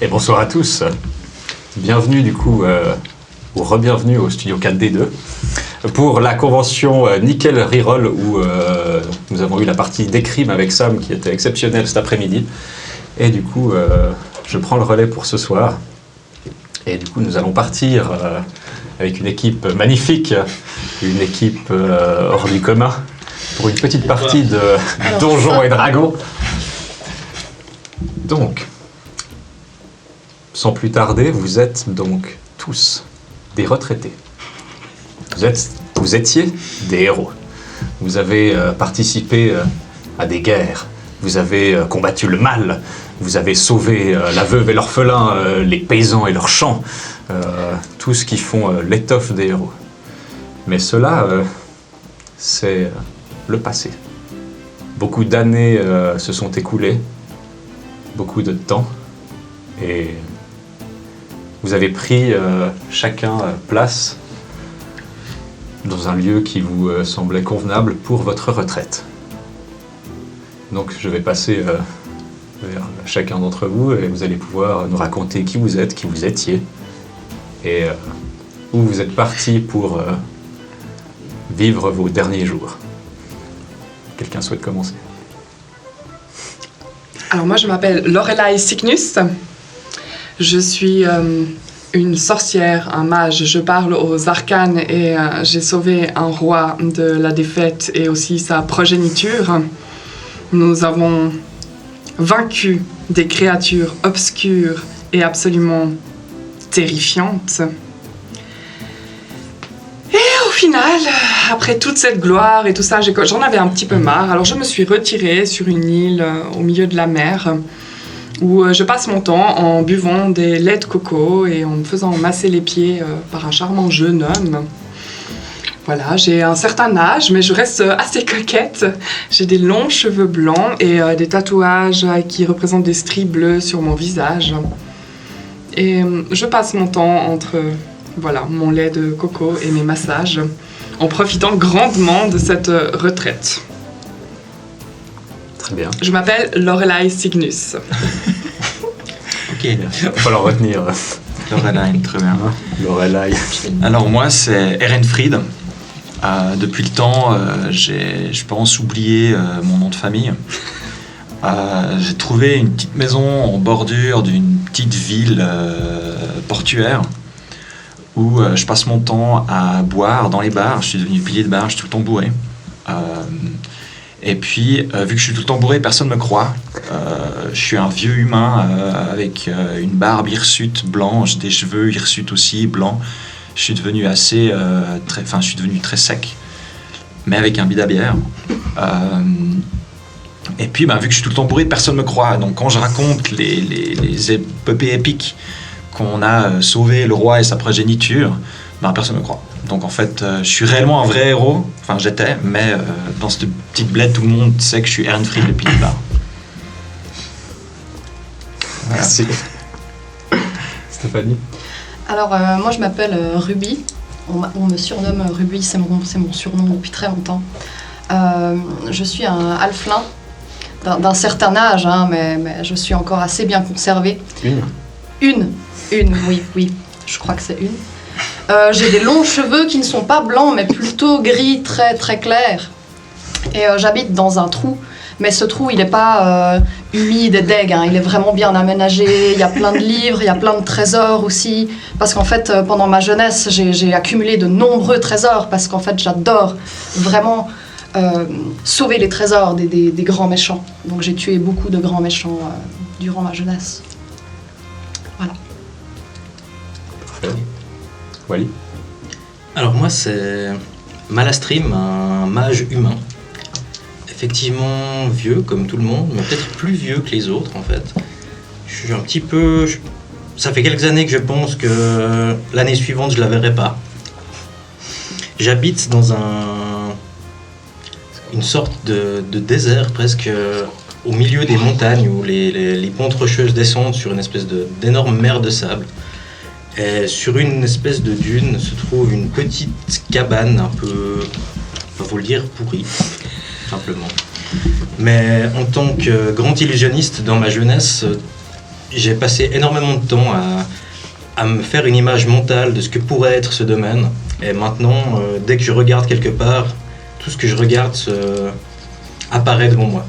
Et bonsoir à tous. Bienvenue du coup, ou re-bienvenue au studio 4D2 pour la convention Nickel Reroll où nous avons eu la partie d'écrime avec Sam qui était exceptionnelle cet après-midi. Et du coup, je prends le relais pour ce soir. Et du coup, nous allons partir avec une équipe magnifique, une équipe hors du commun, pour une petite partie de Donjons et Dragons. Donc, sans plus tarder, vous êtes donc tous des retraités. Vous étiez des héros. Vous avez participé à des guerres. Vous avez combattu le mal. Vous avez sauvé la veuve et l'orphelin, les paysans et leurs champs. Tout ce qui font l'étoffe des héros. Mais cela, c'est le passé. Beaucoup d'années se sont écoulées. Beaucoup de temps. Et vous avez pris chacun place dans un lieu qui vous semblait convenable pour votre retraite. Donc je vais passer vers chacun d'entre vous et vous allez pouvoir nous raconter qui vous êtes, qui vous étiez et où vous êtes partis pour vivre vos derniers jours. Quelqu'un souhaite commencer? Alors moi je m'appelle Lorelai Cygnus. Je suis une sorcière, un mage. Je parle aux arcanes et j'ai sauvé un roi de la défaite et aussi sa progéniture. Nous avons vaincu des créatures obscures et absolument terrifiantes. Et au final, après toute cette gloire et tout ça, j'en avais un petit peu marre. Alors je me suis retirée sur une île au milieu de la mer où je passe mon temps en buvant des laits de coco et en me faisant masser les pieds par un charmant jeune homme. Voilà, j'ai un certain âge, mais je reste assez coquette. J'ai des longs cheveux blancs et des tatouages qui représentent des stries bleues sur mon visage. Et je passe mon temps entre mon lait de coco et mes massages, en profitant grandement de cette retraite. Très bien. Je m'appelle Lorelai Cygnus. Ok. Il va falloir retenir. Lorelai, très bien. Lorelai. Alors moi, c'est Ehrenfried. Depuis le temps, j'ai, je pense, oublié mon nom de famille. J'ai trouvé une petite maison en bordure d'une petite ville portuaire où je passe mon temps à boire dans les bars. Je suis devenu pilier de bar, je suis tout le temps bourré. Et puis, vu que je suis tout le temps bourré, personne ne me croit. Je suis un vieux humain avec une barbe hirsute blanche, des cheveux hirsutes aussi blancs. Je suis devenu je suis devenu très sec, mais avec un bide à bière. Et puis, vu que je suis tout le temps bourré, personne ne me croit. Donc, quand je raconte les épopées épiques qu'on a sauvé le roi et sa progéniture, personne ne me croit. Donc, en fait, je suis réellement un vrai héros. Enfin, j'étais, mais dans cette petite bled, tout le monde sait que je suis Ehrenfried le pilier de bar. Voilà. Merci. Stéphanie? Alors, moi, je m'appelle Ruby. On me surnomme Ruby, c'est mon surnom depuis très longtemps. Je suis un halflin d'un certain âge, mais je suis encore assez bien conservée. Une, oui, je crois que c'est une. J'ai des longs cheveux qui ne sont pas blancs, mais plutôt gris, très, très clairs. Et j'habite dans un trou. Mais ce trou, il n'est pas humide et deg, il est vraiment bien aménagé. Il y a plein de livres, il y a plein de trésors aussi. Parce qu'en fait, pendant ma jeunesse, j'ai accumulé de nombreux trésors. Parce qu'en fait, j'adore vraiment sauver les trésors des grands méchants. Donc j'ai tué beaucoup de grands méchants durant ma jeunesse. Voilà. Parfait. Wally? Alors moi, c'est Malastrim, un mage humain. Effectivement vieux comme tout le monde, mais peut-être plus vieux que les autres en fait. Je suis un petit peu... Ça fait quelques années que je pense que l'année suivante je la verrai pas. J'habite dans une sorte de désert presque au milieu des montagnes où les pentes rocheuses descendent sur une espèce d'énorme mer de sable. Et sur une espèce de dune se trouve une petite cabane un peu, on va vous le dire, pourrie. Simplement. Mais en tant que grand illusionniste dans ma jeunesse, j'ai passé énormément de temps à me faire une image mentale de ce que pourrait être ce domaine. Et maintenant, dès que je regarde quelque part, tout ce que je regarde apparaît devant moi.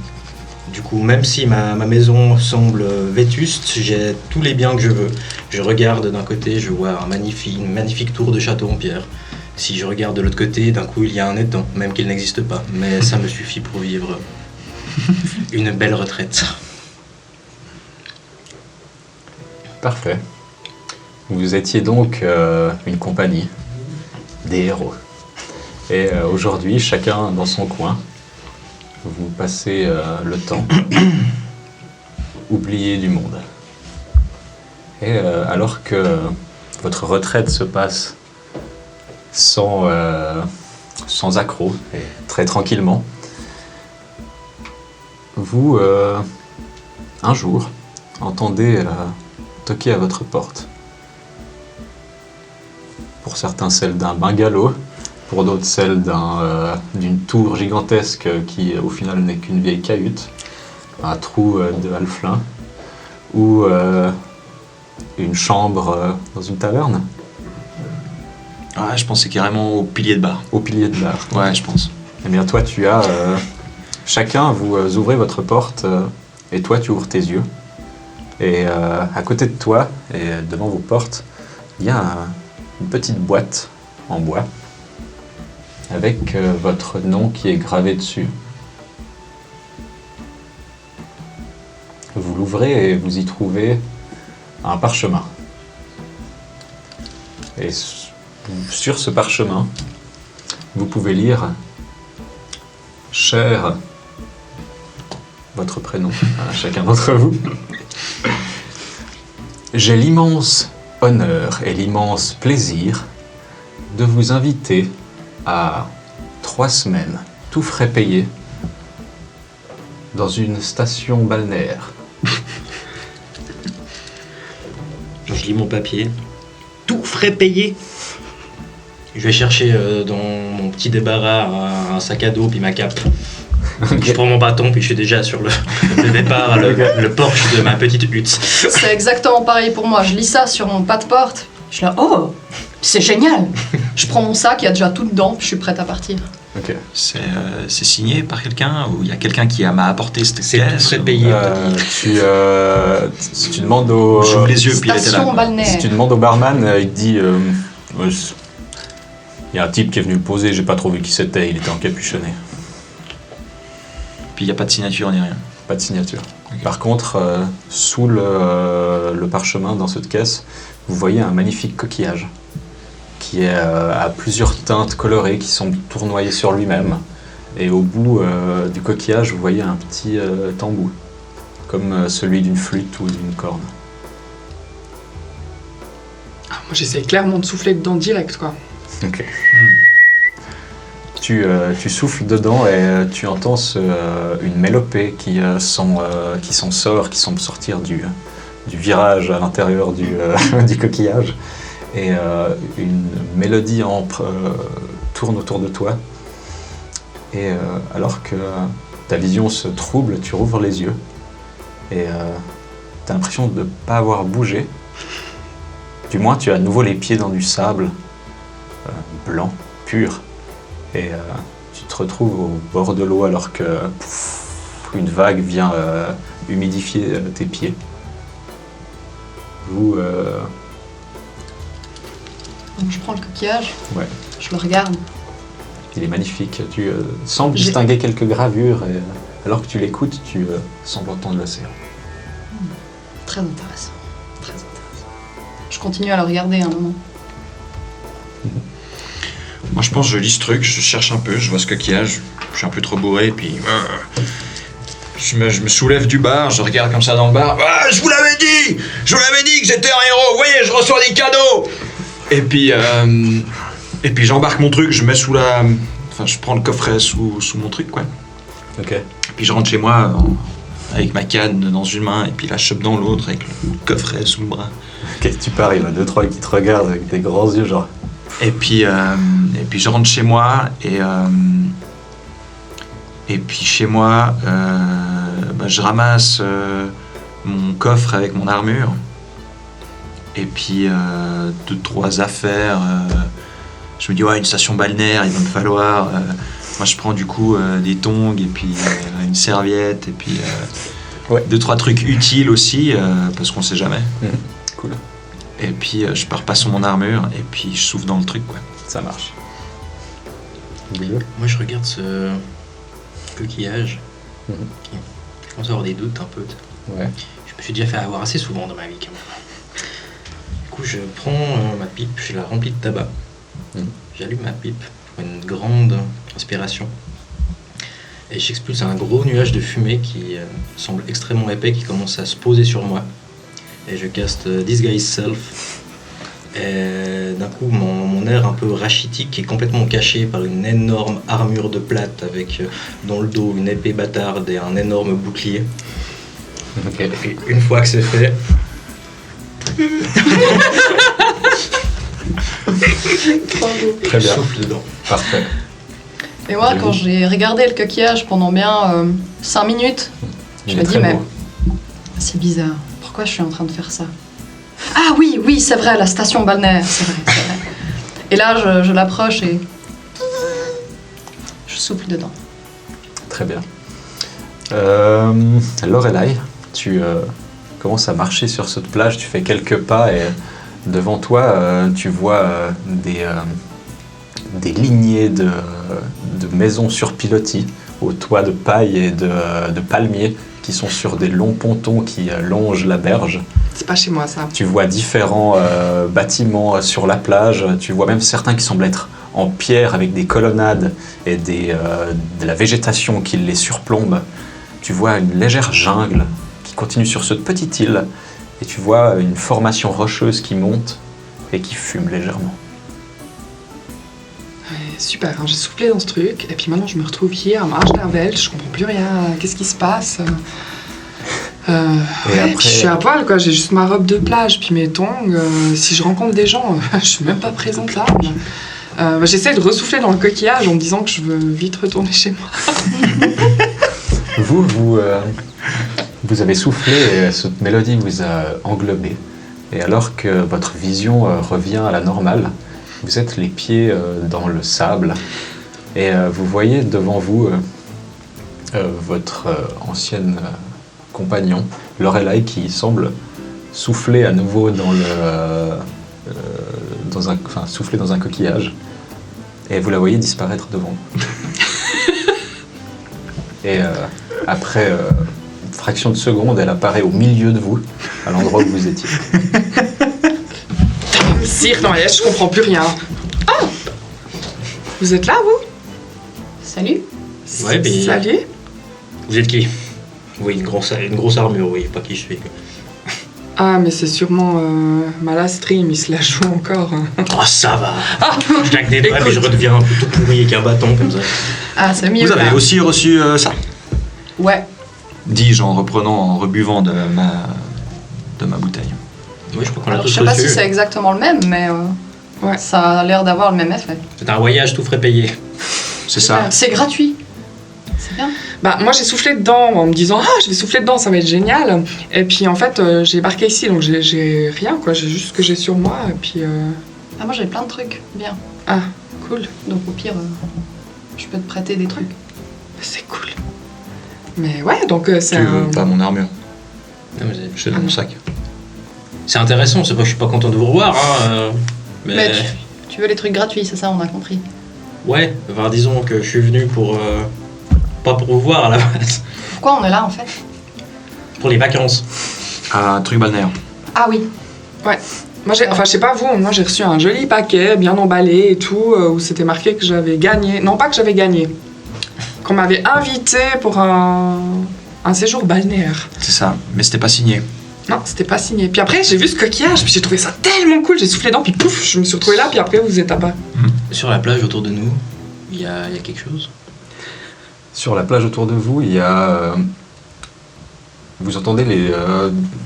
Du coup, même si ma maison semble vétuste, j'ai tous les biens que je veux. Je regarde d'un côté, je vois une magnifique tour de château en pierre. Si je regarde de l'autre côté, d'un coup, il y a un étang, même qu'il n'existe pas. Mais ça me suffit pour vivre une belle retraite. Parfait. Vous étiez donc une compagnie, des héros. Et aujourd'hui, chacun dans son coin, vous passez le temps oublié du monde. Et alors que votre retraite se passe sans accroc et très tranquillement, vous, un jour, entendez toquer à votre porte. Pour certains, celle d'un bungalow, pour d'autres, celle d'une tour gigantesque qui, au final, n'est qu'une vieille cahute, un trou de halflin, ou une chambre dans une taverne. Ouais, je pensais carrément au pilier de bar. Au pilier de bar. Ouais, je pense. Eh bien, toi, tu as... chacun, vous ouvrez votre porte, et toi, tu ouvres tes yeux. Et à côté de toi, et devant vos portes, il y a une petite boîte en bois, avec votre nom qui est gravé dessus. Vous l'ouvrez et vous y trouvez un parchemin. Et sur ce parchemin, vous pouvez lire « Cher », votre prénom à chacun d'entre vous. « J'ai l'immense honneur et l'immense plaisir de vous inviter à 3 semaines, tout frais payés, dans une station balnéaire. » Je lis mon papier. Tout frais payé. Je vais chercher dans mon petit débarras un sac à dos puis ma cape. Je prends mon bâton puis je suis déjà sur le départ, le porche de ma petite hutte. C'est exactement pareil pour moi. Je lis ça sur mon pas de porte. Je suis là, oh, c'est génial. Je prends mon sac, il y a déjà tout dedans, je suis prête à partir. Ok. C'est signé par quelqu'un ou il y a quelqu'un qui m'a apporté cette C'est caisse tout frais payé. Si tu demandes au... J'ouvre les yeux puis il était Station là. balnéaire. Si tu demandes au barman, il te dit ouais, il y a un type qui est venu le poser, j'ai pas trouvé qui c'était, il était encapuchonné. Puis il n'y a pas de signature ni rien. Pas de signature. Ok. Par contre, sous le parchemin dans cette caisse, vous voyez un magnifique coquillage qui est à plusieurs teintes colorées qui sont tournoyées sur lui-même. Et au bout du coquillage, vous voyez un petit tambour, comme celui d'une flûte ou d'une corne. Ah, moi, j'essaie clairement de souffler dedans direct, quoi. Ok. Tu souffles dedans et tu entends une mélopée qui sort, qui semble sortir du virage à l'intérieur du coquillage. Et une mélodie tourne autour de toi. Et alors que ta vision se trouble, tu rouvres les yeux. Et tu as l'impression de ne pas avoir bougé. Du moins, tu as à nouveau les pieds dans du sable blanc, pur. Et tu te retrouves au bord de l'eau alors que une vague vient humidifier tes pieds. Donc je prends le coquillage, Ouais, je le regarde. il est magnifique. Tu sembles distinguer quelques gravures et alors que tu l'écoutes, tu sembles entendre l'océan. Très intéressant. Très intéressant. Je continue à le regarder un moment. Moi je pense que je lis ce truc, je cherche un peu, je vois ce coquillage, je suis un peu trop bourré, puis je me soulève du bar, je regarde comme ça dans le bar. Ah, je vous l'avais dit que j'étais un héros, vous voyez, je reçois des cadeaux. Et puis j'embarque mon truc, je mets je prends le coffret sous mon truc, quoi. Ok. Et puis je rentre chez moi avec ma canne dans une main et puis la chope dans l'autre avec le coffret sous le bras. Ok, tu pars, il y en a 2-3 qui te regardent avec des grands yeux genre... Et puis je rentre chez moi et puis chez moi je ramasse mon coffre avec mon armure. Et puis 2-3 affaires. Je me dis, ouais, une station balnéaire, il va me falloir. Moi, je prends du coup des tongs et puis une serviette et puis Ouais. 2-3 trucs utiles aussi, parce qu'on sait jamais. Cool, Et puis je repars sur mon armure et puis je souffle dans le truc, quoi. ça marche. Moi, je regarde ce coquillage. Mhm. Je commence à avoir des doutes un peu. Ouais. Je me suis déjà fait avoir assez souvent dans ma vie, quand même. Du coup, je prends ma pipe, je la remplis de tabac. Mhm. J'allume ma pipe, je prends une grande inspiration. Et j'expulse un gros nuage de fumée qui semble extrêmement épais, qui commence à se poser sur moi. Et je caste Disguise Self. Et d'un coup, mon air un peu rachitique est complètement caché par une énorme armure de plate avec dans le dos une épée bâtarde et un énorme bouclier. Ok. Et une fois que c'est fait, Très je bien. souffle dedans. Parfait. Et moi, quand j'ai regardé le coquillage pendant bien 5 minutes, je Il me est dis, très mais beau. c'est bizarre. Pourquoi je suis en train de faire ça? Ah oui, oui, c'est vrai, la station balnéaire, c'est vrai, c'est vrai. Et là, je l'approche et je souffle dedans. Très bien. Lorelai, tu commences à marcher sur cette plage, tu fais quelques pas et devant toi, tu vois des lignées de maisons sur pilotis, au toit de paille et de palmiers, qui sont sur des longs pontons qui longent la berge. C'est pas chez moi, ça. Tu vois différents bâtiments sur la plage, tu vois même certains qui semblent être en pierre avec des colonnades et de la végétation qui les surplombe. Tu vois une légère jungle qui continue sur cette petite île et tu vois une formation rocheuse qui monte et qui fume légèrement. Ouais, super, hein, j'ai soufflé dans ce truc, et puis maintenant je me retrouve hier à Marche d'Arvel, je comprends plus rien, qu'est-ce qui se passe Et ouais, après- puis je suis à poil, quoi, j'ai juste ma robe de plage, puis mes tongs, si je rencontre des gens, je suis même pas présentable. J'essaie de ressouffler dans le coquillage en me disant que je veux vite retourner chez moi. Vous avez soufflé et cette mélodie vous a englobé. Et alors que votre vision revient à la normale, vous êtes les pieds dans le sable et vous voyez devant vous votre ancienne compagnon, Lorelai, qui semble souffler à nouveau souffler dans un coquillage. Et vous la voyez disparaître devant vous. Et après une fraction de seconde, elle apparaît au milieu de vous, à l'endroit où vous étiez. Cire dans les je comprends plus rien. Ah, vous êtes là, vous? Salut. Ouais, mais- Salut. Vous êtes qui? Oui, une grosse armure, oui, pas qui je suis. Ah, mais c'est sûrement Malastream, il se la joue encore. Hein. Oh, ça va. Je claque des doigts, écoute. mais je redeviens tout pourri avec un bâton comme ça. Ah, c'est mieux Vous avez là. aussi reçu ça, Ouais. dis-je en rebuvant de ma bouteille. Oui, je crois qu'on l'a Alors, tous je sais pas si reçu. c'est exactement le même, mais Ouais. ça a l'air d'avoir le même effet. C'est un voyage tout frais payé. C'est ça. C'est gratuit. C'est bien. Bah, moi, j'ai soufflé dedans en me disant, ah, je vais souffler dedans, ça va être génial. Et puis, en fait, j'ai barqué ici, donc j'ai rien, quoi. J'ai juste ce que j'ai sur moi, et puis... Ah, moi j'ai plein de trucs. Bien. Ah, cool. Donc au pire, je peux te prêter des trucs. C'est cool. Mais ouais, donc c'est Tu veux pas mon armure? Non, mais J'ai dans mon sac. c'est intéressant, c'est pas que je suis pas content de vous revoir, hein, mais... Mais tu veux les trucs gratuits, c'est ça, on a compris. Ouais, enfin, disons que je suis venu pour... pas pour vous voir à la base, Pourquoi on est là en fait? pour les vacances. Un truc balnéaire. Ah oui. Moi, je sais pas vous, moi j'ai reçu un joli paquet, bien emballé et tout, où c'était marqué que j'avais gagné. Non, pas que j'avais gagné. Qu'on m'avait invité pour un séjour balnéaire. C'est ça, mais c'était pas signé. Non, c'était pas signé. Puis après, j'ai vu ce coquillage, puis j'ai trouvé ça tellement cool, j'ai soufflé dedans, puis pouf, je me suis retrouvée là, puis après, vous êtes à bas. Sur la plage autour de nous, il y a quelque chose. Sur la plage autour de vous, il y a... vous entendez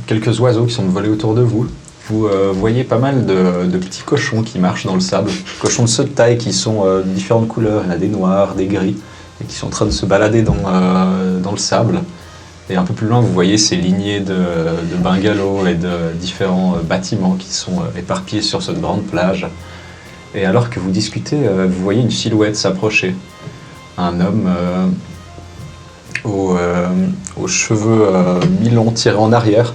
quelques oiseaux qui sont volés autour de vous. Vous voyez pas mal de petits cochons qui marchent dans le sable. Cochons de cette taille qui sont de différentes couleurs. Il y en a des noirs, des gris, et qui sont en train de se balader dans le sable. Et un peu plus loin, vous voyez ces lignées de bungalows et de différents bâtiments qui sont éparpillés sur cette grande plage. Et alors que vous discutez, vous voyez une silhouette s'approcher. Un homme aux cheveux mi-longs tirés en arrière,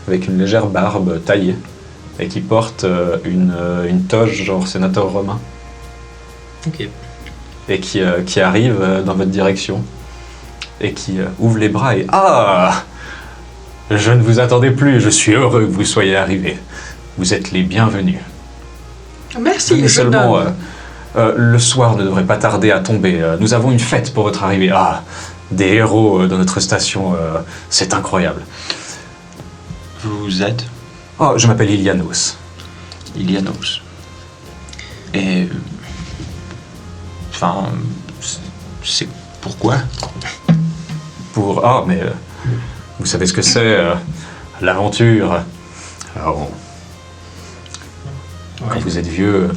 avec une légère barbe taillée, et qui porte une toge genre sénateur romain, Ok. et qui arrive dans votre direction, et qui ouvre les bras et « Ah! Je ne vous attendais plus, je suis heureux que vous soyez arrivés. Vous êtes les bienvenus. Merci, Mais jeune seulement, homme. le soir ne devrait pas tarder à tomber. Nous avons une fête pour votre arrivée. Ah! Des héros dans notre station, c'est incroyable. Vous êtes Oh, je m'appelle Ilianos. Ilianos. Et... Enfin... C'est pourquoi? Ah, mais vous savez ce que c'est, l'aventure. Alors, quand Ouais. vous êtes vieux,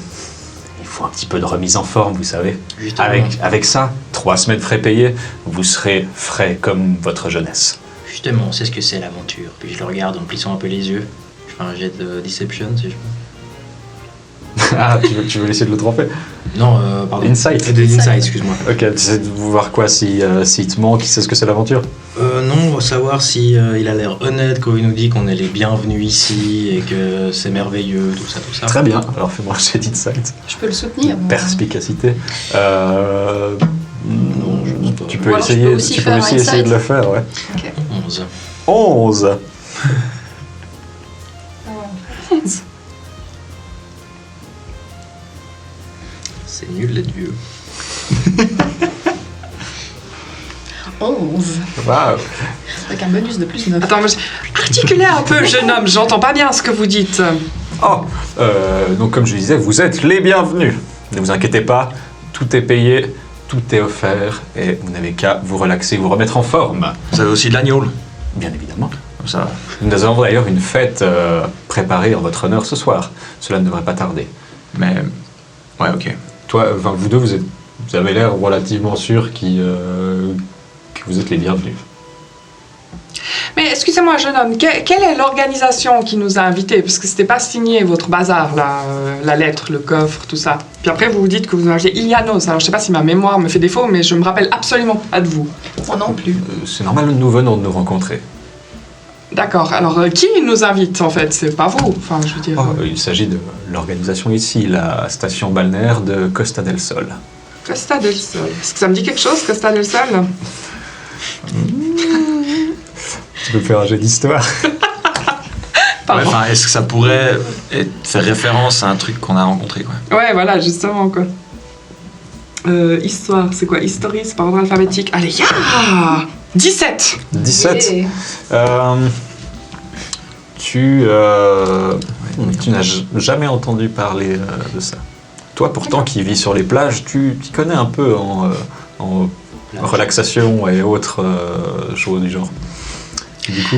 il faut un petit peu de remise en forme, vous savez. Justement. Avec ça, 3 semaines frais payés, vous serez frais comme votre jeunesse. Justement, on sait ce que c'est l'aventure. Puis je le regarde en plissant un peu les yeux. Je fais un jet de Deception si je peux. Ah, tu veux essayer de le tromper? Non, pardon. Insight. De Insight, excuse-moi. Ok, tu essaies de voir quoi, s'il te manque, il sait ce que c'est l'aventure? Non, on va savoir si il a l'air honnête quand il nous dit qu'on est les bienvenus ici et que c'est merveilleux, tout ça. Très bien, alors fais-moi un jet d'insight. Je peux le soutenir. moi. Perspicacité. Non, je pense pas. Tu Ou peux alors je essayer, peux aussi tu peux faire aussi un essayer de insight. le faire, ouais. Ok. 11. 11. C'est nul d'être vieux. 11. Waouh. Avec un bonus de plus 9. Attends, articulez un peu, jeune homme, j'entends pas bien ce que vous dites. Oh, donc comme je disais, vous êtes les bienvenus. Ne vous inquiétez pas, tout est payé, tout est offert, et vous n'avez qu'à vous relaxer, vous remettre en forme. Vous avez aussi de l'agneau? Bien évidemment. Comme ça. Nous avons d'ailleurs une fête préparée en votre honneur ce soir. Cela ne devrait pas tarder. Mais... Ouais, ok. Toi, enfin, vous deux, vous avez l'air relativement sûr que vous êtes les bienvenus. Mais excusez-moi, jeune homme, quelle est l'organisation qui nous a invités? Parce que c'était pas signé votre bazar, là, la lettre, le coffre, tout ça. Puis après, vous vous dites que vous m'appelez Ilianos. Alors je sais pas si ma mémoire me fait défaut, mais je me rappelle absolument pas de vous. Moi non plus. C'est normal, nous venons de nous rencontrer. D'accord, alors qui nous invite en fait? C'est pas vous, enfin je veux dire. Oh, il s'agit de l'organisation ici, la station balnéaire de Costa del Sol. Costa del Sol. Est-ce que ça me dit quelque chose, Costa del Sol? Tu peux faire un jeu d'histoire? Pardon. Ouais, enfin, est-ce que ça pourrait faire référence à un truc qu'on a rencontré, quoi? Ouais, voilà, justement, quoi. Histoire, c'est quoi? History, c'est par ordre alphabétique. Allez, ya 17. 17. Yeah. Tu n'as jamais entendu parler de ça. Toi, pourtant, qui vis sur les plages, tu t'y connais un peu en relaxation et autres choses du genre. Du coup,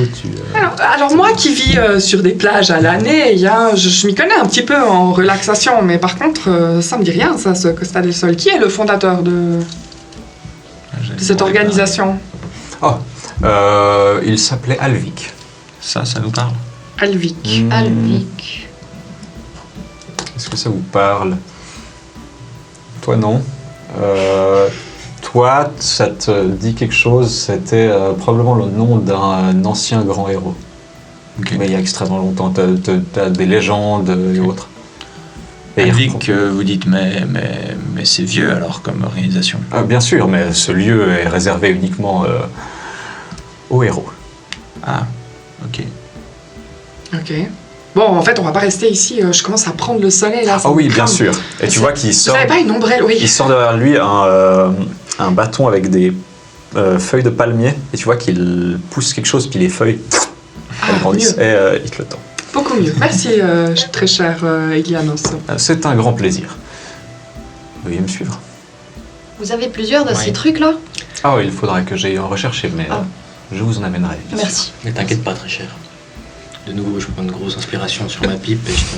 Alors moi qui vis sur des plages à l'année, je m'y connais un petit peu en relaxation, mais par contre, ça me dit rien, ça, ce Costa del Sol. Qui est le fondateur de cette organisation? Oh, il s'appelait Alvic. Ça nous parle? Alvic. Alvic. Est-ce que ça vous parle? Toi, non. Toi, ça te dit quelque chose? C'était probablement le nom d'un ancien grand héros. Ok. Mais il y a extrêmement longtemps. T'as des légendes et autres. Et Alvic, vous dites, mais c'est vieux alors comme organisation. Bien sûr, mais ce lieu est réservé uniquement aux héros. Ah, ok. Ok. Bon, en fait, on va pas rester ici. Je commence à prendre le soleil là. ça Ah me oui, bien crame. sûr. Et tu vois qu'il Vous sort, avez pas une ombrelle? Oui. il sort derrière lui un bâton avec des feuilles de palmier. Et tu vois qu'il pousse quelque chose, puis les feuilles elles grandissent. mieux. Et il te le tend. Beaucoup mieux. Merci, très cher Ilianos. C'est un grand plaisir. Veuillez me suivre. Vous avez plusieurs de Ouais. ces trucs-là? Ah, il faudra que j'aille en rechercher, mais Ah. je vous en amènerai. bien sûr. Merci. Ne t'inquiète pas, très cher. De nouveau, je prends une grosse inspiration sur ma pipe et je te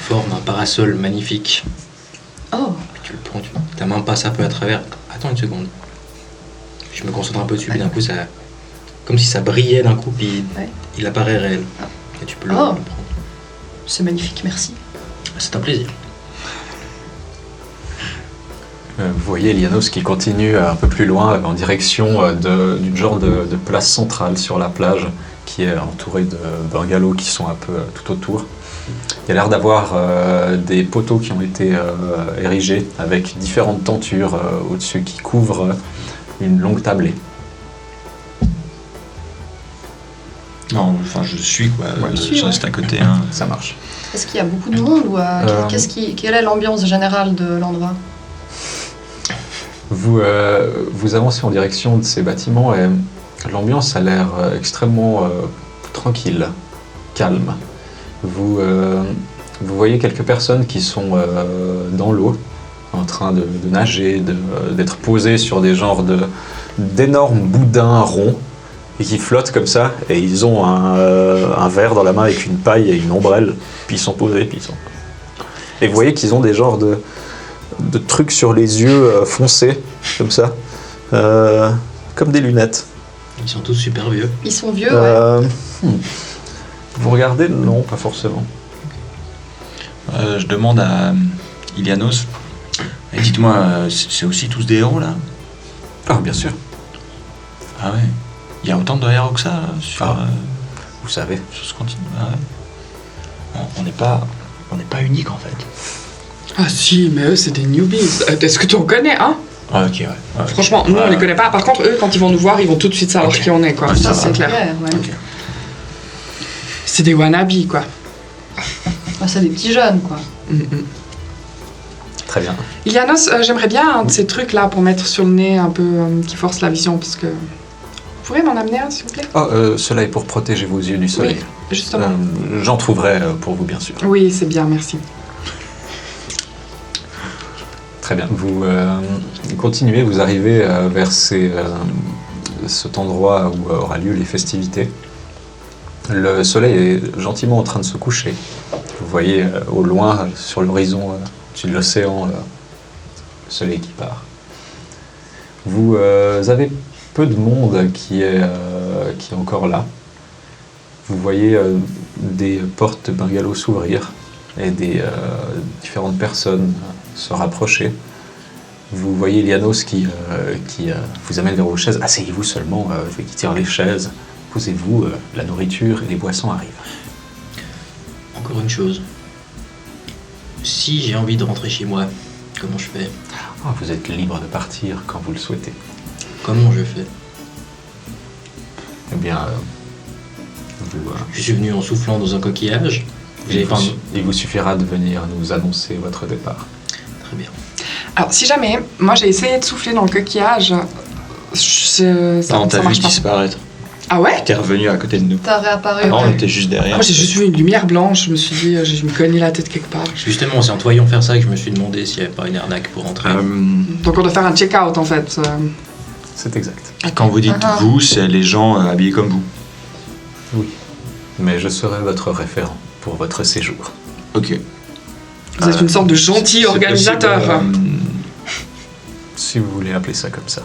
forme un parasol magnifique. Oh. Puis tu le prends, ta main passe un peu à travers. Attends une seconde. Je me concentre un peu dessus, puis d'un coup, ça comme si ça brillait d'un coup, puis Ouais. il apparaît réel. Et tu peux le prendre. C'est magnifique, merci. C'est un plaisir. Vous voyez Lianos qui continue un peu plus loin en direction d'une genre de place centrale sur la plage qui est entourée de bungalows qui sont un peu tout autour. Il y a l'air d'avoir des poteaux qui ont été érigés avec différentes tentures au-dessus qui couvrent une longue tablée. Non, enfin, je suis quoi. Ouais, Je reste à côté. Hein. Ça marche. Est-ce qu'il y a beaucoup de monde ou quelle est l'ambiance générale de l'endroit? Vous avancez en direction de ces bâtiments et l'ambiance a l'air extrêmement tranquille, calme. Vous voyez quelques personnes qui sont dans l'eau, en train de nager, d'être posées sur des genres d'énormes boudins ronds et qui flottent comme ça. Et ils ont un verre dans la main avec une paille et une ombrelle, puis ils sont posés, puis ils sont... Et vous voyez qu'ils ont des genres de trucs sur les yeux foncés, comme ça, comme des lunettes. Ils sont tous super vieux. Ils sont vieux, ouais. Vous regardez? Non, pas forcément. Je demande à Ilianos. Dites-moi, c'est aussi tous des héros là? Ah, bien sûr. Ah ouais. Il y a autant de héros que ça là, Vous savez. sur ce continent. Ah ouais. On n'est pas unique en fait. Ah si, mais eux, c'est des newbies. Est-ce que tu en connais, hein? Ah ok, ouais. Franchement, nous, on les connaît pas. Par contre, eux, quand ils vont nous voir, ils vont tout de suite savoir Ok. qui on est, quoi. Ouais, Ça, ça c'est va. clair. Ouais. Ok. C'est des wannabes, quoi. Ah, c'est des petits jeunes, quoi. Très bien. Ilianos, j'aimerais bien un de ces trucs-là pour mettre sur le nez, un peu, qui force la vision, parce que... Vous pourriez m'en amener un, s'il vous plaît? Cela est pour protéger vos yeux du soleil. Justement. J'en trouverai pour vous, bien sûr. Oui, c'est bien, merci. Très bien. Vous continuez, vous arrivez vers cet endroit où aura lieu les festivités. Le soleil est gentiment en train de se coucher. Vous voyez au loin, sur l'horizon, au-dessus de l'océan, le soleil qui part. Vous avez peu de monde qui est encore là. Vous voyez des portes de bungalows s'ouvrir et des différentes personnes se rapprocher. Vous voyez Lianos qui vous amène vers vos chaises. Asseyez-vous seulement, je vais quitter les chaises. Posez-vous, la nourriture et les boissons arrivent. Encore une chose. Si j'ai envie de rentrer chez moi, comment je fais? Ah, vous êtes libre de partir quand vous le souhaitez. Comment je fais? Eh bien, Je suis venu en soufflant dans un coquillage. il vous suffira de venir nous annoncer votre départ. Très bien. Alors, si jamais, moi, j'ai essayé de souffler dans le coquillage, ça On t'a vu marche pas. disparaître. Ah ouais? T'es revenu à côté de nous. T'as réapparu. Avant, on ouais. était juste derrière. Moi, j'ai juste vu une lumière blanche, je me suis dit, je me cognais la tête quelque part. Justement, c'est en te voyant faire ça que je me suis demandé s'il n'y avait pas une arnaque pour rentrer. Donc, on doit faire un check-out, en fait. C'est exact. Quand vous dites Ah. vous, c'est les gens habillés comme vous. Oui. Mais je serai votre référent pour votre séjour. Ok. Vous êtes une sorte de gentil C'est organisateur. possible, Si vous voulez appeler ça comme ça.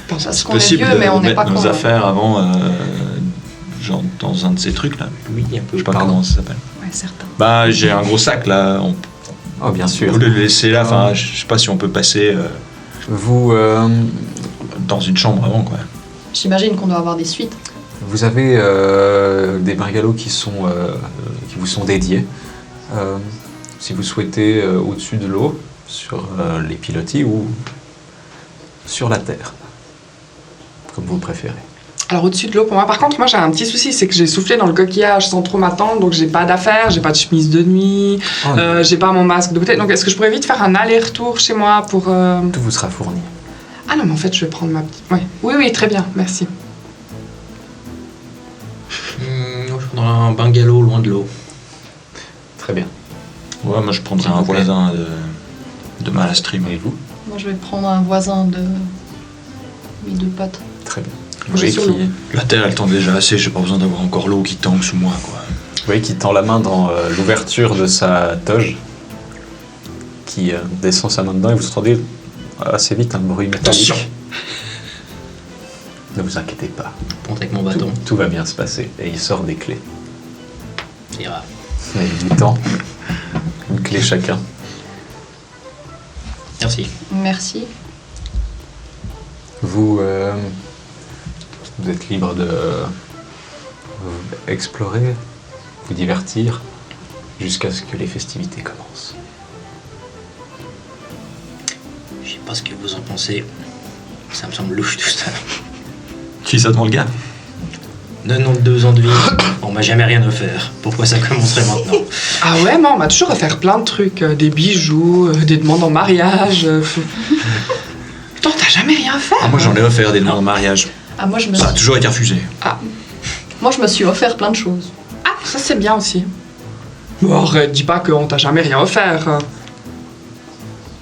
Pardon. Parce c'est qu'on est possible vieux, mais on de n'est pas mettre nos con. affaires avant, genre dans un de ces trucs là. Oui, un Je peu. sais pas Pardon. comment ça s'appelle. Ouais, certain. Bah, j'ai un gros sac là. On Oh, bien sûr. peut le laisser là. Enfin, je sais pas si on peut passer Vous, dans une chambre avant quoi. J'imagine qu'on doit avoir des suites. vous avez des bungalows qui vous sont dédiés. Si vous souhaitez au-dessus de l'eau, sur les pilotis ou sur la terre, comme vous le préférez. Alors, au-dessus de l'eau, pour moi, par contre, moi, j'ai un petit souci, c'est que j'ai soufflé dans le coquillage sans trop m'attendre, donc j'ai pas d'affaires, j'ai pas de chemise de nuit, Oh, j'ai pas mon masque de bouteille. Donc, est-ce que je pourrais vite faire un aller-retour chez moi pour... tout vous sera fourni. Ah non, mais en fait, je vais prendre ma petite... Ouais. Oui, très bien, merci. Moi, je prendrais un bungalow loin de l'eau. Très bien. Ouais, moi je prendrais S'il un vous plaît. voisin de Malastream. Et vous? Moi, je vais prendre un voisin de mes deux potes. Très bien. Moi, j'ai sur l'eau. La terre elle tend déjà assez, j'ai pas besoin d'avoir encore l'eau qui tangue sous moi quoi. Vous voyez qu'il tend la main dans l'ouverture de sa toge, qui descend sa main dedans et vous entendez assez vite un bruit métallique. Attention. Ne vous inquiétez pas. Ponte avec mon Tout, bâton. tout va bien se passer. Et il sort des clés. Ça ira. Et il vous tend une clé chacun. Merci. Merci. Vous êtes libre de explorer, vous divertir, jusqu'à ce que les festivités commencent. Je sais pas ce que vous en pensez. Ça me semble louche tout ça. Tu dis ça devant le gars? 92 ans de vie, on m'a jamais rien offert. Pourquoi ça commencerait maintenant? Ah ouais, moi, on m'a toujours offert plein de trucs. Des bijoux, des demandes en mariage. Putain, t'as jamais rien fait? Ah, moi j'en ai offert des demandes en mariage. Ah, moi, je me Ça a suis... toujours été refusé. moi, je me suis offert plein de choses. Ah, ça c'est bien aussi. Bon, arrête, dis pas qu'on t'a jamais rien offert.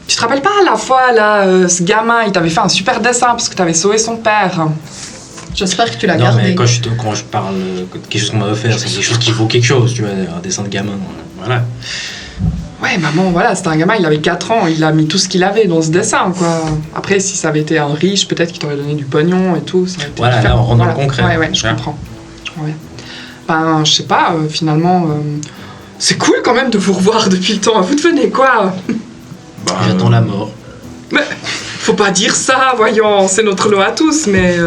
Tu te rappelles pas la fois, là, ce gamin, il t'avait fait un super dessin parce que t'avais sauvé son père. J'espère que tu l'as Non, gardé. mais quand je parle de quelque chose qu'on m'a offert, c'est quelque chose qui vaut quelque chose, tu vois, un dessin de gamin. Voilà. Ouais, maman, voilà, c'était un gamin, il avait 4 ans, il a mis tout ce qu'il avait dans ce dessin, quoi. Après, si ça avait été un riche, peut-être qu'il t'aurait donné du pognon et tout. Ça aurait été Voilà, différent. là, on rentre dans le concret. Ouais, je Voilà. comprends. Ouais. Ben, je sais pas, finalement, c'est cool quand même de vous revoir depuis le temps. Vous devenez quoi? J'attends la mort. Mais faut pas dire ça, voyons, c'est notre loi à tous, mais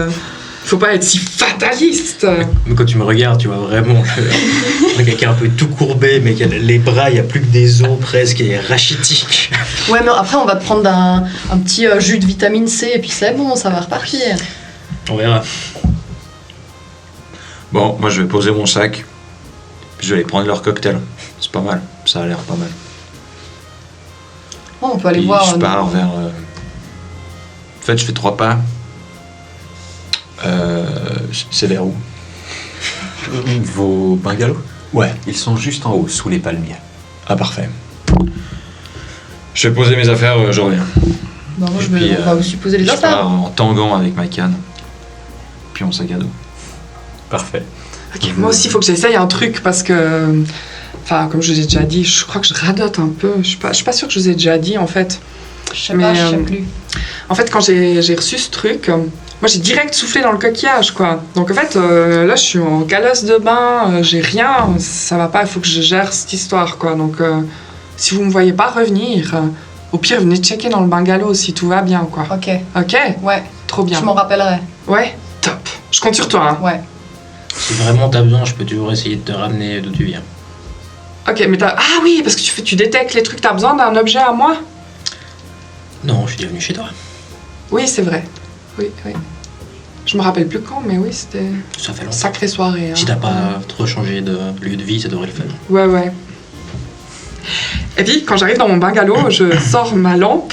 faut pas être si fataliste. Mais quand tu me regardes, tu vois vraiment quelqu'un un peu tout courbé, mais qui a les bras, il n'y a plus que des os presque, et rachitique. Ouais, mais après, on va te prendre un petit jus de vitamine C et puis c'est bon, ça va repartir. On verra. Bon, moi je vais poser mon sac, puis je vais aller prendre leur cocktail. C'est pas mal, ça a l'air pas mal. Oh, on peut aller Puis voir. je pars vers... En fait, je fais 3 pas. C'est vers où? Vos bungalows, Ouais. ils sont juste en haut, sous les palmiers. Ah, parfait. Je vais poser mes affaires, je reviens. Bah, moi, Et je vais, puis, on va aussi poser les Je affaires. pars en tangant avec ma canne. Puis mon sac à dos. Parfait. Ok, moi aussi, il faut que j'essaye un truc parce que, enfin, comme je vous ai déjà dit, je crois que je radote un peu. Je suis pas sûre que je vous ai déjà dit en fait. Je sais Mais, pas, je sais plus. En fait, quand j'ai reçu ce truc, moi j'ai direct soufflé dans le coquillage, quoi. Donc en fait, là, je suis en calosse de bain, j'ai rien, ça va pas. Il faut que je gère cette histoire, quoi. Donc, si vous me voyez pas revenir, au pire, venez checker dans le bungalow si tout va bien, quoi. Ok, Ok, ouais, trop bien. je m'en rappellerai. Ouais, top. Je compte sur toi. Hein. Ouais. Si vraiment t'as besoin, je peux toujours essayer de te ramener d'où tu viens. Ok, mais t'as... Ah oui, parce que tu détectes les trucs, t'as besoin d'un objet à moi? Non, je suis déjà venu chez toi. Oui, c'est vrai. Oui. Je me rappelle plus quand, mais oui, c'était Ça fait une longtemps. sacrée soirée. Hein. Si t'as pas trop changé de lieu de vie, ça devrait le faire. Ouais. Et puis, quand j'arrive dans mon bungalow, je sors ma lampe,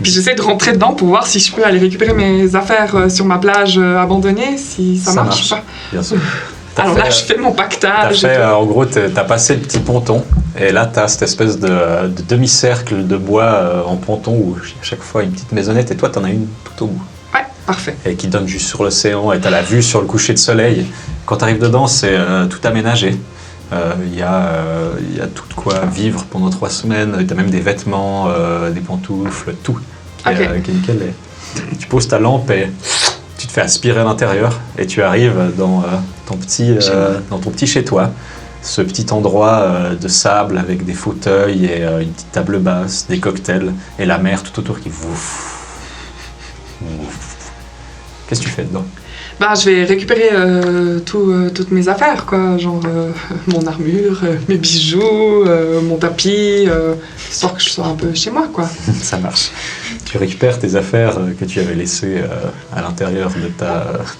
puis j'essaie de rentrer dedans pour voir si je peux aller récupérer mes affaires sur ma plage abandonnée, si ça marche ou pas. Bien sûr. Alors là, je fais mon T'as pactage. fait, en gros, t'as passé le petit ponton, et là, t'as cette espèce de demi-cercle de bois en ponton où à chaque fois une petite maisonnette, et toi, t'en as une tout au bout, Ouais, parfait. et qui donne juste sur l'océan, et t'as la vue sur le coucher de soleil. Quand t'arrives dedans, c'est tout aménagé. Il y a tout de quoi vivre pendant 3 semaines, t'as même des vêtements, des pantoufles, tout qui est, Ok. qui est nickel. Et tu poses ta lampe et tu te fais aspirer à l'intérieur et tu arrives dans ton petit chez-toi, ce petit endroit de sable avec des fauteuils et une petite table basse, des cocktails et la mer tout autour qui vouf. Qu'est-ce que tu fais dedans? Ben, je vais récupérer toutes mes affaires, quoi. Genre mon armure, mes bijoux, mon tapis, histoire que je sois un peu chez moi, quoi. Ça marche. Tu récupères tes affaires que tu avais laissées à l'intérieur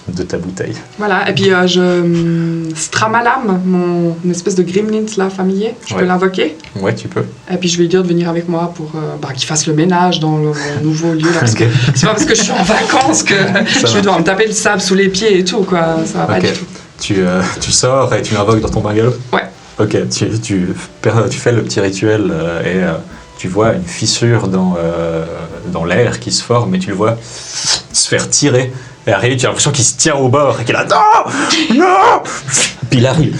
de ta bouteille. Voilà, et puis je Stramalam, mon espèce de gremlins là, familier, je peux Ouais. l'invoquer. Ouais, tu peux. Et puis je vais lui dire de venir avec moi pour qu'il fasse le ménage dans mon nouveau lieu. Là, parce que c'est pas parce que je suis en vacances que je vais devoir me taper le sable sous les pieds et tout, quoi. Ça va pas Ok. du tout. Tu sors et tu l'invoques dans ton bungalow? Ouais. Ok, tu fais le petit rituel et tu vois une fissure dans l'air qui se forme et tu le vois se faire tirer. Et arrive, tu as l'impression qu'il se tient au bord et qu'il est là. Non! Non! Puis il arrive.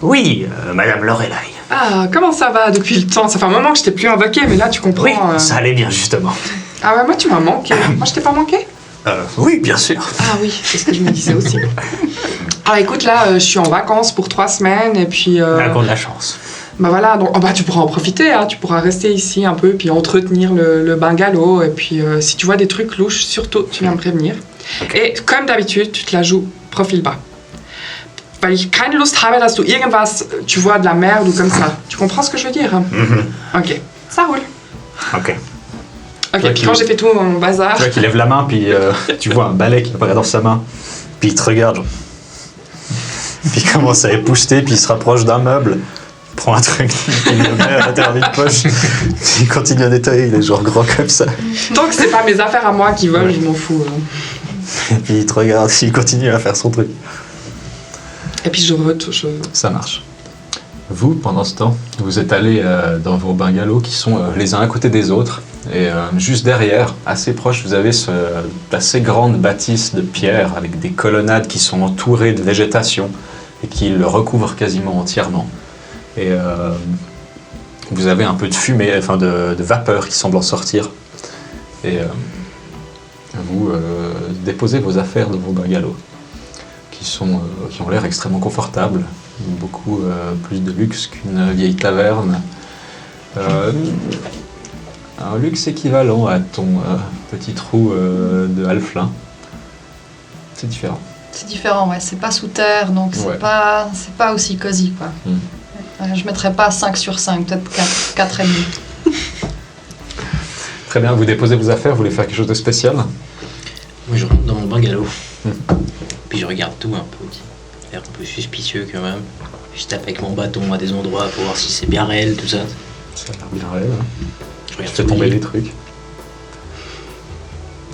Oui, Madame Lorelai. Ah, comment ça va depuis le temps? Ça fait un moment que je t'ai plus invoqué, mais là tu comprends. Oui, ça allait bien justement. Ah ouais, moi tu m'as manqué. Moi je t'ai pas manqué? Oui, bien sûr. Ah oui, c'est ce que je me disais aussi. Ah écoute, là, je suis en vacances pour 3 semaines et puis... Encore de la chance. Bah voilà, donc tu pourras en profiter, hein, tu pourras rester ici un peu, puis entretenir le bungalow, et puis si tu vois des trucs louches, surtout, tu viens me prévenir. Et comme d'habitude, tu te la joues profil bas. Weil ich keine Lust habe, dass du irgendwas, tu vois, de la merde ou comme ça. Tu comprends ce que je veux dire? Ok, ça roule. Ok. Ok, Ouais, puis quand j'ai fait tout mon bazar... Tu vois qu'il lève la main, puis tu vois un balai qui apparaît dans sa main. Puis il te regarde. Genre. Puis il commence à épousseter, puis il se rapproche d'un meuble. Il prend un truc, il le met à l'intérieur d'une poche. Il continue à nettoyer, il est genre gros comme ça. Tant que c'est pas mes affaires à moi qui volent, Ouais. je m'en fous. Et puis il te regarde, il continue à faire son truc. Et puis je retouche... Ça marche. Vous, pendant ce temps, vous êtes allés dans vos bungalows qui sont les uns à côté des autres. Et juste derrière, assez proche, vous avez cette assez grande bâtisse de pierre avec des colonnades qui sont entourées de végétation et qui le recouvrent quasiment entièrement. Et vous avez un peu de fumée, enfin de vapeur qui semble en sortir. Et vous déposez vos affaires dans vos bungalows qui ont l'air extrêmement confortables. Beaucoup plus de luxe qu'une vieille taverne. Un luxe équivalent à ton petit trou de Halflin. C'est différent. C'est différent, ouais. C'est pas sous terre, donc Ouais. c'est pas aussi cosy, quoi. Je mettrais pas 5 sur 5, peut-être 4 et demi. Très bien, vous déposez vos affaires, vous voulez faire quelque chose de spécial? Moi, je rentre dans mon bungalow. Puis je regarde tout un peu. L'air un peu suspicieux quand même. Je tape avec mon bâton à des endroits pour voir si c'est bien réel, tout ça. Ça a l'air bien réel. Hein. Je regarde Fais sous le tomber lit. des trucs.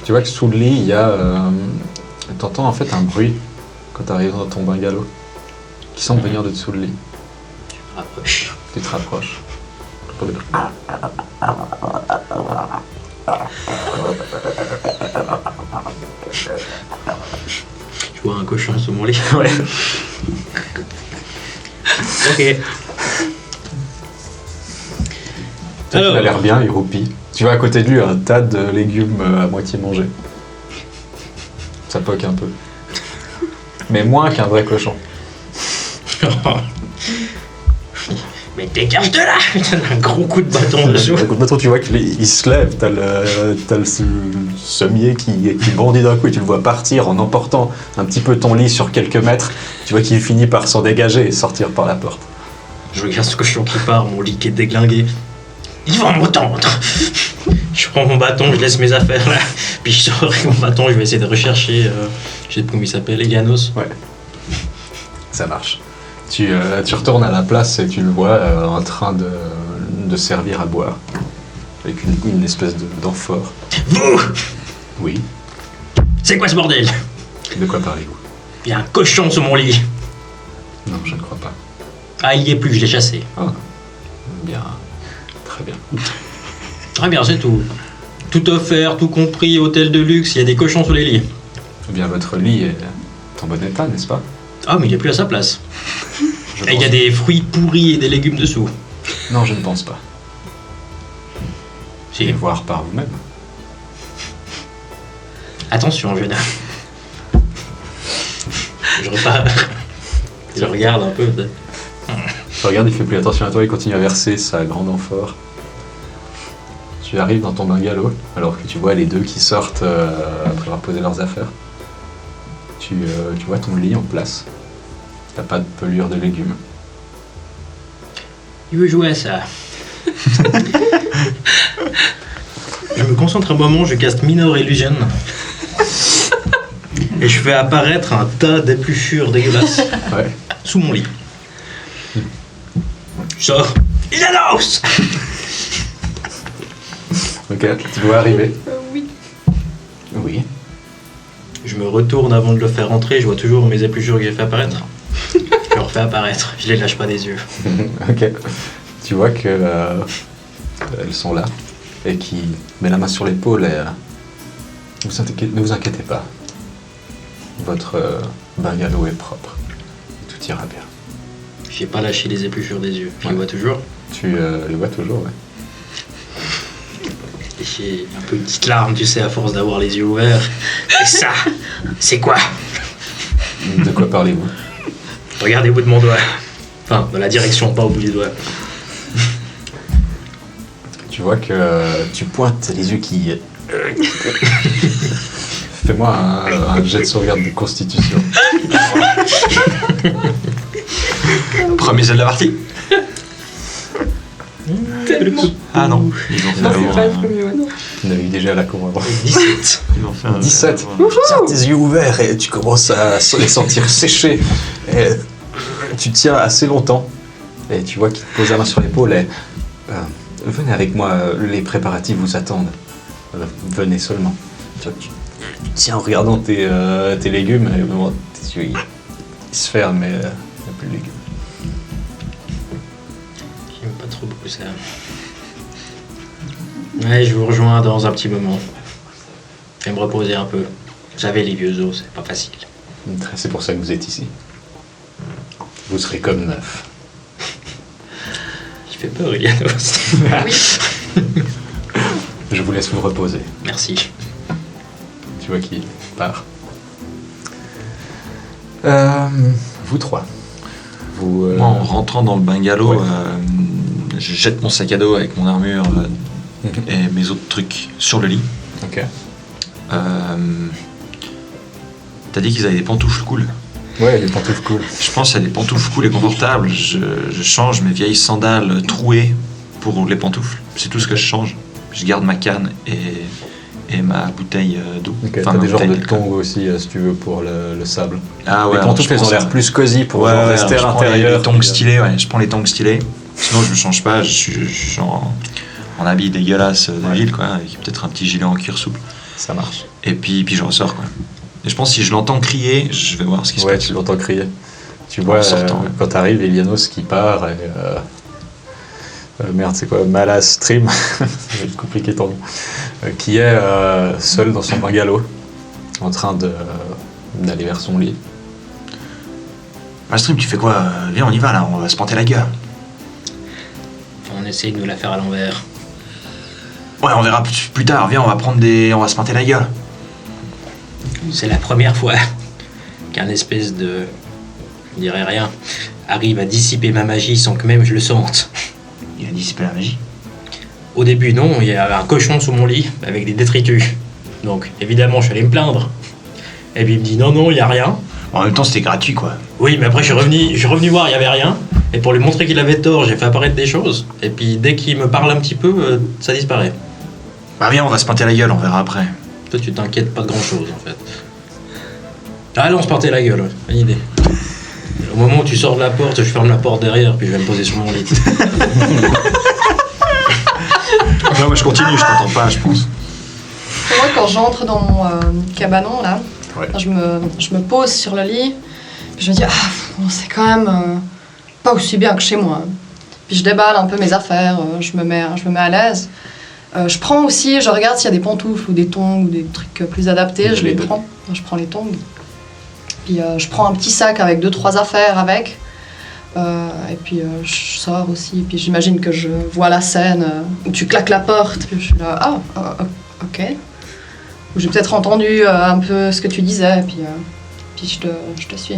Tu vois que sous le lit, il y a... t'entends en fait un bruit quand tu arrives dans ton bungalow qui semble venir de dessous le lit. Rapproche. Tu te rapproches. Je vois un cochon sous mon lit. Ouais. Ok. Il a l'air bien, il roupille. Tu vois à côté de lui un tas de légumes à moitié mangés. Ça poque un peu. Mais moins qu'un vrai cochon. Mais dégage de là. Il donne un gros coup de bâton dessous. Maintenant tu vois qu'il se lève, t'as le sommier qui bondit d'un coup et tu le vois partir en emportant un petit peu ton lit sur quelques mètres. Tu vois qu'il finit par s'en dégager et sortir par la porte. Je regarde ce cochon qui part, mon lit qui est déglingué. Ils vont m'entendre. Je prends mon bâton, je laisse mes affaires là. Puis je sors avec mon bâton, je vais essayer de rechercher. Je sais pas comment il s'appelle, Eganos. Ouais. Ça marche. Tu retournes à la place et tu le vois en train de servir à boire. Avec une espèce d'amphore. Vous! Oui. C'est quoi ce bordel? De quoi parlez-vous? Il y a un cochon sous mon lit. Non, je ne crois pas. Ah, il y est plus, je l'ai chassé. Ah. Bien. Très bien. Très bien, c'est tout. Tout offert, tout compris, hôtel de luxe, il y a des cochons sous les lits. Eh bien, votre lit est en bon état, n'est-ce pas? Ah, mais il est plus à sa place. Je Et il y a pense- des fruits pourris et des légumes dessous. Non, je ne pense pas. Si. Et voir par vous-même. Attention, jeune homme. Je repars. Je regarde un peu. Tu regardes, il fait plus attention à toi, il continue à verser sa grande amphore. Tu arrives dans ton bungalow, alors que tu vois les deux qui sortent après avoir posé leurs affaires. Tu vois ton lit en place. T'as pas de pelure de légumes. Il veut jouer à ça. Je me concentre un moment, je caste Minor Illusion. Et je fais apparaître un tas d'épluchures dégueulasses Ouais. sous mon lit. Je sors. Ilanos! Ok, tu vois arriver. Oui. Oui. Je me retourne avant de le faire entrer, je vois toujours mes épluchures que j'ai fait apparaître. Je le refais apparaître, je les lâche pas des yeux. Ok. Tu vois que elles sont là et qui met la main sur l'épaule et ne vous inquiétez pas. Votre bungalow est propre. Tout ira bien. J'ai pas lâché les épluchures des yeux, je Ouais. les vois toujours. Tu les vois toujours, ouais. Et j'ai un peu une petite larme, tu sais, à force d'avoir les yeux ouverts. Et ça, c'est quoi? De quoi parlez-vous? Regardez au bout de mon doigt. Enfin, dans la direction, pas au bout du doigt. Tu vois que tu pointes les yeux qui... Fais-moi un jet de sauvegarde de constitution. Premier jet de la partie. Tellement. Ah non, ils ont fait Non, c'est avant, pas le premier, ouais. Tu l'avais eu déjà à la cour avant. 17. ils ont fait un 17. avant. Tu tiens tes yeux ouverts et tu commences à les sentir sécher. Et tu tiens assez longtemps. Et tu vois qu'il te pose la main sur l'épaule et... venez avec moi, les préparatifs vous attendent. Venez seulement. Tu vois, tu tiens en regardant tes légumes et au moment, tes yeux ils se ferment mais il n'y a plus de légumes. J'aime pas trop beaucoup ça. Ouais, je vous rejoins dans un petit moment. Je vais me reposer un peu. J'avais les vieux os, c'est pas facile. C'est pour ça que vous êtes ici. Vous serez comme neuf. Il fait peur, Ilianos. Je vous laisse vous reposer. Merci. Tu vois qu'il part. Vous trois. Vous, Moi, en rentrant dans le bungalow, Ouais. je jette mon sac à dos avec mon armure et mes autres trucs sur le lit. Ok. T'as dit qu'ils avaient des pantoufles cool. Ouais, les pantoufles cool. Je pense à des pantoufles cool et confortables. Je change mes vieilles sandales trouées pour les pantoufles. C'est tout ce que je change. Je garde ma canne et ma bouteille d'eau. Ok, Enfin, t'as ma des genres bouteille de d'alcool. tongs aussi, si tu veux, pour le sable. Ah ouais, les alors, pantoufles, je elles ont pense l'air à- plus cosy pour Ouais, genre rester à je prends l'intérieur. les tongs stylés, ouais. Je prends les tongs stylés. Sinon, je ne change pas. Je suis en habit dégueulasse de ville, quoi, avec peut-être un petit gilet en cuir souple. Ça marche. Et puis je ressors, quoi. Et je pense que si je l'entends crier, je vais voir ce qui se Ouais, passe. tu l'entends crier. Tu vois, sortant. quand t'arrives, Elianos qui part et... merde, c'est quoi? Malastream, ça va être compliqué ton nom. Qui est seul dans son bungalow, en train d'aller vers son lit. Malstream, tu fais quoi? Viens, on y va, là. On va se planter la gueule. On essaye de nous la faire à l'envers. Ouais, on verra plus tard. Viens, on va se planter la gueule. C'est la première fois qu'un espèce de... je dirais rien, arrive à dissiper ma magie sans que même je le sente. Il a dissipé la magie. Au début, non, il y avait un cochon sous mon lit avec des détritus. Donc, évidemment, je suis allé me plaindre. Et puis il me dit non, il n'y a rien. En même temps, c'était gratuit, quoi. Oui, mais après, je suis revenu voir, il n'y avait rien. Et pour lui montrer qu'il avait tort, j'ai fait apparaître des choses. Et puis, dès qu'il me parle un petit peu, ça disparaît. Bah viens, on va se planter la gueule, on verra après. Toi, tu t'inquiètes pas de grand-chose, en fait. Allez, on se partait la gueule, ouais. Bonne idée. Au moment où tu sors de la porte, je ferme la porte derrière, puis je vais me poser sur mon lit. Non, mais je continue, je t'entends pas, je pense. Moi, quand j'entre dans mon cabanon, là, Ouais. je me pose sur le lit, puis je me dis, bon, c'est quand même pas aussi bien que chez moi. Puis je déballe un peu mes affaires, je me mets à l'aise. Je prends aussi, je regarde s'il y a des pantoufles ou des tongs ou des trucs plus adaptés, je les deux. prends. Je prends les tongs. Puis je prends un petit sac avec 2-3 affaires avec. Et puis je sors aussi, puis j'imagine que je vois la scène où tu claques la porte, puis je suis là, ok. Ou j'ai peut-être entendu un peu ce que tu disais, puis je te suis.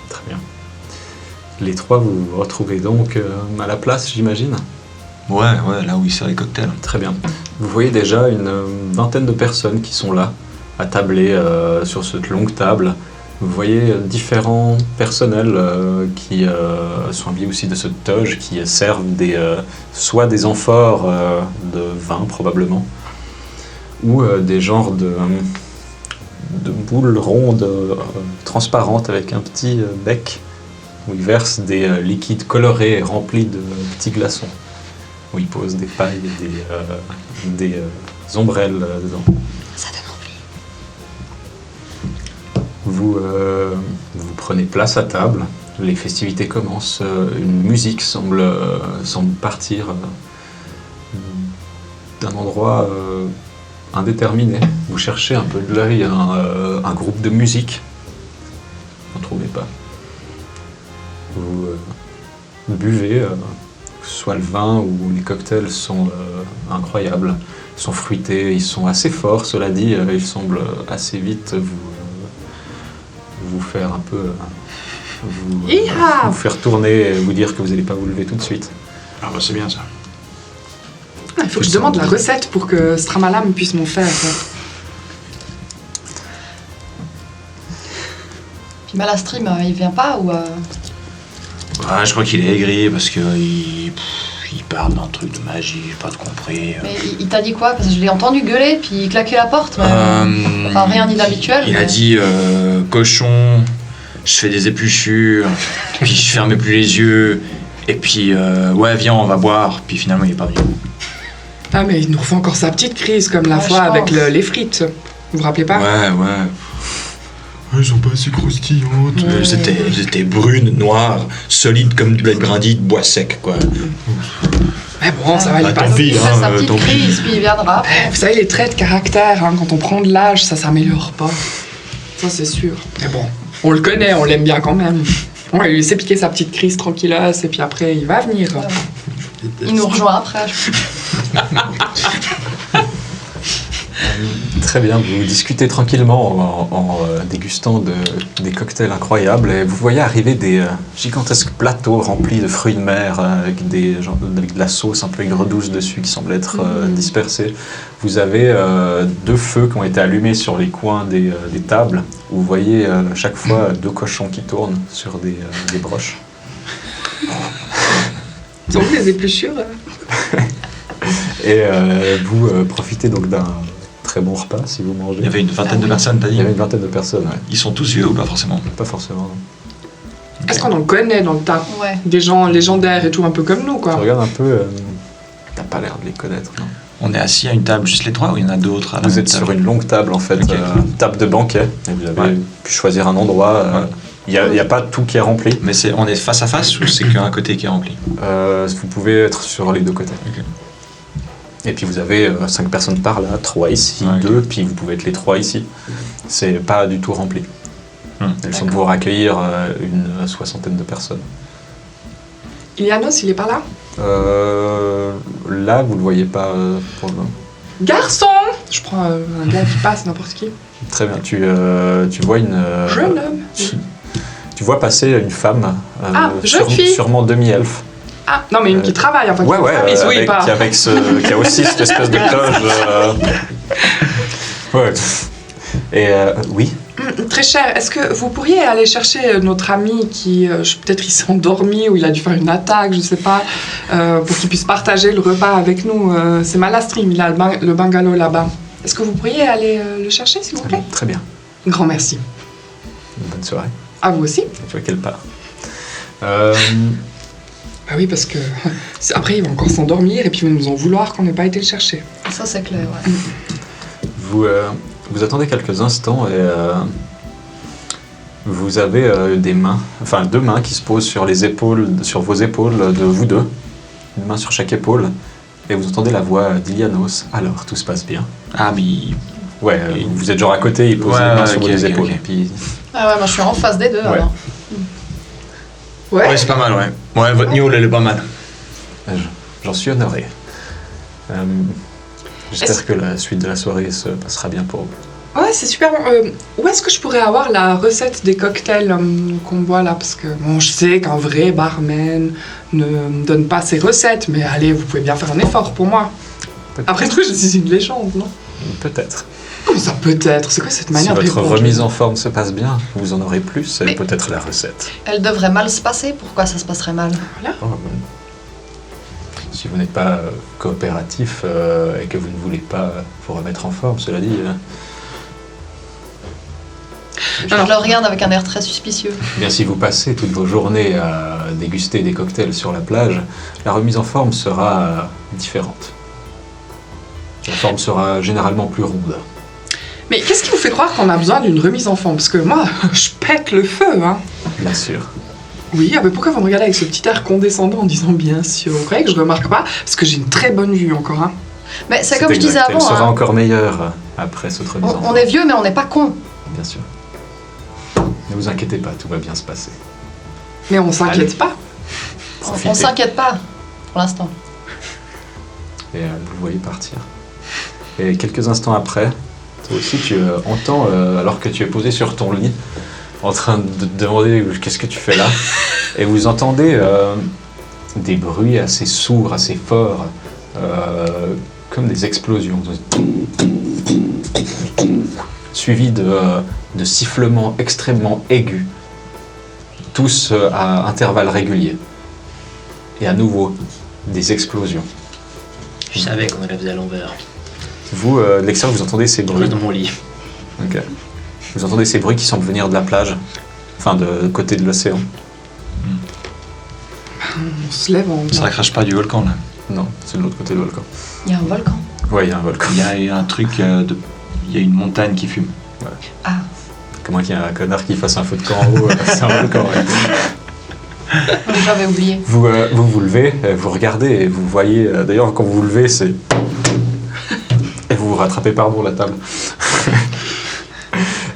Très bien. Les trois, vous vous retrouvez donc à la place, j'imagine? Ouais, là où il sert les cocktails. Très bien. Vous voyez déjà une vingtaine de personnes qui sont là, attablées sur cette longue table. Vous voyez différents personnels qui sont habillés aussi de ce toge, qui servent soit des amphores de vin probablement, ou des genres de boules rondes transparentes avec un petit bec où ils versent des liquides colorés remplis de petits glaçons, où ils posent des pailles et des ombrelles dedans. Ça donne envie. Vous prenez place à table, les festivités commencent, une musique semble partir d'un endroit indéterminé. Vous cherchez un peu de l'œil un groupe de musique, vous n'en trouvez pas. Vous buvez, vous soit le vin ou les cocktails sont incroyables. Ils sont fruités, ils sont assez forts, cela dit, ils semblent assez vite vous faire un peu... Hi-ha vous faire tourner et vous dire que vous n'allez pas vous lever tout de suite. Ah bah c'est bien ça. Il faut que je demande la recette pour que Stramalam puisse m'en faire. Puis Malastrim, il vient pas ou Ouais, je crois qu'il est aigri parce que il parle d'un truc de magie, j'ai pas de compris. Mais il t'a dit quoi? Parce que je l'ai entendu gueuler puis claquer la porte. Mais... Enfin, rien d'inhabituel. Il mais... a dit cochon, je fais des épluchures, puis je fermais plus les yeux, et puis ouais, viens, on va boire, puis finalement il est pas venu. Ah, mais il nous refait encore sa petite crise, comme la Ouais, fois je avec pense. les frites. Vous vous rappelez pas? Ouais. Elles sont pas assez croustillantes. Ouais. Elles étaient brunes, noires, solides comme de la brindille de bois sec, quoi. Mais bon, ça va, il Bah, est tant pas... pis. Il fait sa hein, petite tant pis. crise puis il viendra. Vous savez, les traits de caractère, hein, quand on prend de l'âge, ça s'améliore pas. Ça, c'est sûr. Mais bon, on le connaît, on l'aime bien quand même. On va lui laisser piquer sa petite crise tranquillasse, et puis après, il va venir. Il nous rejoint après. Très bien, vous discutez tranquillement en dégustant des cocktails incroyables et vous voyez arriver des gigantesques plateaux remplis de fruits de mer avec de la sauce un peu aigre-douce dessus qui semble être dispersée. Vous avez 2 feux qui ont été allumés sur les coins des tables où vous voyez chaque fois 2 cochons qui tournent sur des broches. Ils ont vu les épluchures Et vous profitez donc d'un très bon repas si vous mangez. Il y avait une vingtaine de personnes, t'as Il dit. y avait une vingtaine de personnes, ouais. Ils sont tous vieux ou pas forcément? Pas forcément. Non. Est-ce qu'on en connaît dans le tas? Ouais. Des gens légendaires et tout, un peu comme nous, Tu quoi. regardes un peu, t'as pas l'air de les connaître, non? On est assis à une table juste les 3 ou il y en a d'autres à la Vous même êtes sur table? une longue table en fait, Ok. table de banquet, et vous avez Ouais. pu choisir un endroit. Il n'y a pas tout qui est rempli. Mais on est face à face ou c'est qu'un côté qui est rempli? Vous pouvez être sur les 2 côtés. Ok. Et puis vous avez 5 personnes par là, 3 ici, Ouais, ok. 2, puis vous pouvez être les 3 ici. C'est pas du tout rempli. Elles sont pour accueillir une 60aine de personnes. Ilianos, il est pas là? Là, vous le voyez pas pour le moment. Garçon! Je prends un gars qui passe, n'importe qui. Très bien. Tu vois une. Jeune homme. Tu vois passer une femme. Ah, jeune fille. Sûrement demi-elfe. Ah, non, mais une qui travaille, enfin, qui Ouais, est au service, oui, pas. qui a aussi cette espèce de toge. Ouais. Et oui. Très cher, est-ce que vous pourriez aller chercher notre ami qui, peut-être il s'est endormi ou il a dû faire une attaque, je sais pas, pour qu'il puisse partager le repas avec nous. C'est Malastrim, il a le bungalow là-bas. Est-ce que vous pourriez aller le chercher, s'il vous plaît? Très bien. Grand merci. Bonne soirée. À vous aussi. Tu vois qu'elle part. Ah oui, parce que après il va encore s'endormir et puis il va nous en vouloir qu'on n'ait pas été le chercher. Ça, c'est clair, ouais. Vous attendez quelques instants et vous avez des mains, enfin 2 mains qui se posent sur vos épaules de vous 2, une main sur chaque épaule, et vous entendez la voix d'Ilianos. Alors, tout se passe bien. Ah, mais Ouais, vous êtes genre à côté, il pose Ouais, les mains ouais, sur ok, vos ok, épaules. ok. Et puis, Ah ouais, moi je suis en face des 2 Ouais. alors. Ouais. ouais, c'est pas mal, ouais. Ouais, votre niveau, elle est pas mal. j'en suis honoré. J'espère Est-ce- que la suite de la soirée se passera bien pour vous. Ouais, c'est super bon. Où est-ce que je pourrais avoir la recette des cocktails qu'on boit là? Parce que bon, je sais qu'un vrai barman ne me donne pas ses recettes, mais allez, vous pouvez bien faire un effort pour moi. Peut-être. Après tout, je suis une légende, non? Peut-être. Comment ça peut-être? C'est quoi cette Si manière de votre répondre? remise en forme se passe bien, vous en aurez plus, et Mais- peut-être la recette. Elle devrait mal se passer, pourquoi ça se passerait mal? Oh, si vous n'êtes pas coopératif et que vous ne voulez pas vous remettre en forme, cela dit. Je le regarde avec un air très suspicieux. Eh bien, si vous passez toutes vos journées à déguster des cocktails sur la plage, la remise en forme sera différente. La forme sera généralement plus ronde. Mais qu'est-ce qui vous fait croire qu'on a besoin d'une remise en forme? Parce que moi, je pète le feu, hein. Bien sûr. Oui, ah, mais pourquoi vous me regardez avec ce petit air condescendant en disant bien sûr? Vous croyez que je remarque pas? Parce que j'ai une très bonne vue encore, hein. Mais c'est comme je disais exact. Elle avant, sera hein. encore meilleure après cette remise en On forme. est vieux mais on n'est pas con. Bien sûr. Ne vous inquiétez pas, tout va bien se passer. Mais on s'inquiète pas. On Profitez. s'inquiète pas. pour l'instant. Et vous le voyez partir. Et quelques instants après, toi aussi tu entends, alors que tu es posé sur ton lit, en train de te demander qu'est-ce que tu fais là, et vous entendez des bruits assez sourds, assez forts, comme des explosions, suivis de sifflements extrêmement aigus, tous à intervalles réguliers. Et à nouveau, des explosions. Je savais qu'on la faisait à l'envers. Vous, de l'extérieur, vous entendez ces Je bruits. reste dans mon lit. Ok. Vous entendez ces bruits qui semblent venir de la plage, enfin de côté de l'océan. On se lève en... Ça crache pas du volcan là. Non, c'est de l'autre côté du volcan. Il y a un volcan. Ouais, il y a un volcan. Il y a un truc, il y a une montagne qui fume. Ah, Comment qu'il y a un connard qui fasse un feu de camp en haut, c'est un volcan. Ouais. j'avais oublié. Vous levez, vous regardez et vous voyez. D'ailleurs, quand vous vous levez, c'est. Et vous vous rattrapez, pardon, la table.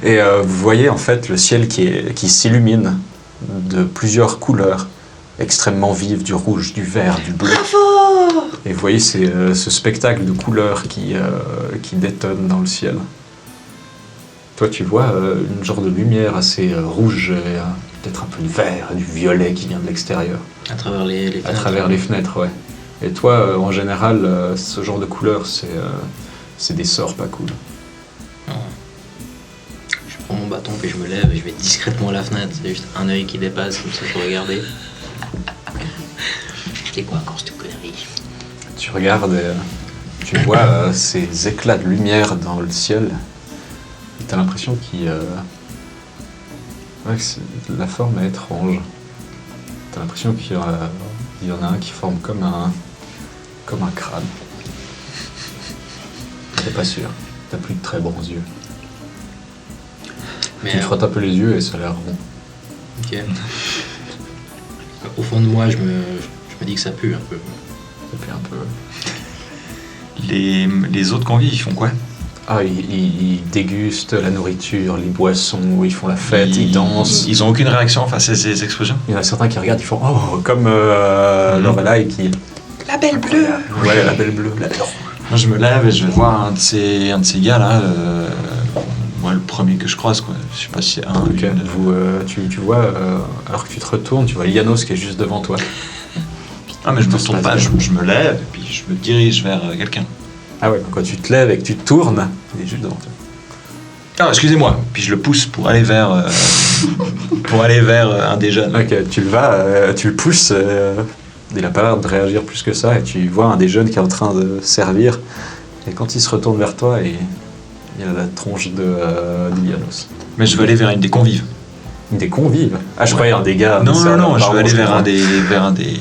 Et vous voyez en fait le ciel qui s'illumine de plusieurs couleurs extrêmement vives, du rouge, du vert, du bleu. Bravo! Et vous voyez ce spectacle de couleurs qui détonne dans le ciel. Toi, tu vois une genre de lumière assez rouge, et, peut-être un peu de vert, et du violet qui vient de l'extérieur. À travers les fenêtres. À travers les fenêtres, ouais. Et toi, en général, ce genre de couleurs, c'est des sorts pas cool. Je prends mon bâton puis je me lève et je vais discrètement à la fenêtre. C'est juste un œil qui dépasse comme ça pour regarder. C'était quoi encore cette connerie? Tu regardes et tu vois ces éclats de lumière dans le ciel. Et t'as l'impression que la forme est étrange. T'as l'impression qu'il y en a un qui forme comme un crâne. T'es pas sûr. T'as plus de très bons yeux. Mais Tu te frottes un peu les yeux et ça a l'air rond. ok. Au fond de moi, je me dis que ça pue un peu. Ça fait un peu. Les autres convives, ils font quoi? Ah, ils dégustent la nourriture, les boissons, ils font la fête, ils dansent. Ils ont aucune réaction face à ces explosions? Il y en a certains qui regardent, ils font oh, comme Lorelai qui. La belle bleue. Ouais, la belle bleue, la belle rouge. Moi, je me lève et je vais voir un de ces gars là. Moi, le premier que je croise, quoi. Je sais pas si c'est un. Ok, une- tu vois, alors que tu te retournes, tu vois Yanos qui est juste devant toi. Ah, mais je me Ça se retourne passe pas, bien. je me lève et puis je me dirige vers quelqu'un. Ah ouais, quand tu te lèves et que tu te tournes, il est juste devant toi. Ah, excusez-moi. Puis je le pousse pour aller vers un des jeunes. Ok, tu le pousses, il a pas l'air de réagir plus que ça, et tu vois un des jeunes qui est en train de servir, et quand il se retourne vers toi, il a la tronche d'Ilianos. Mais je veux aller vers une des convives. Des convives. Ah, je croyais un des gars. Non, pardon, je veux aller vers comprends. un des.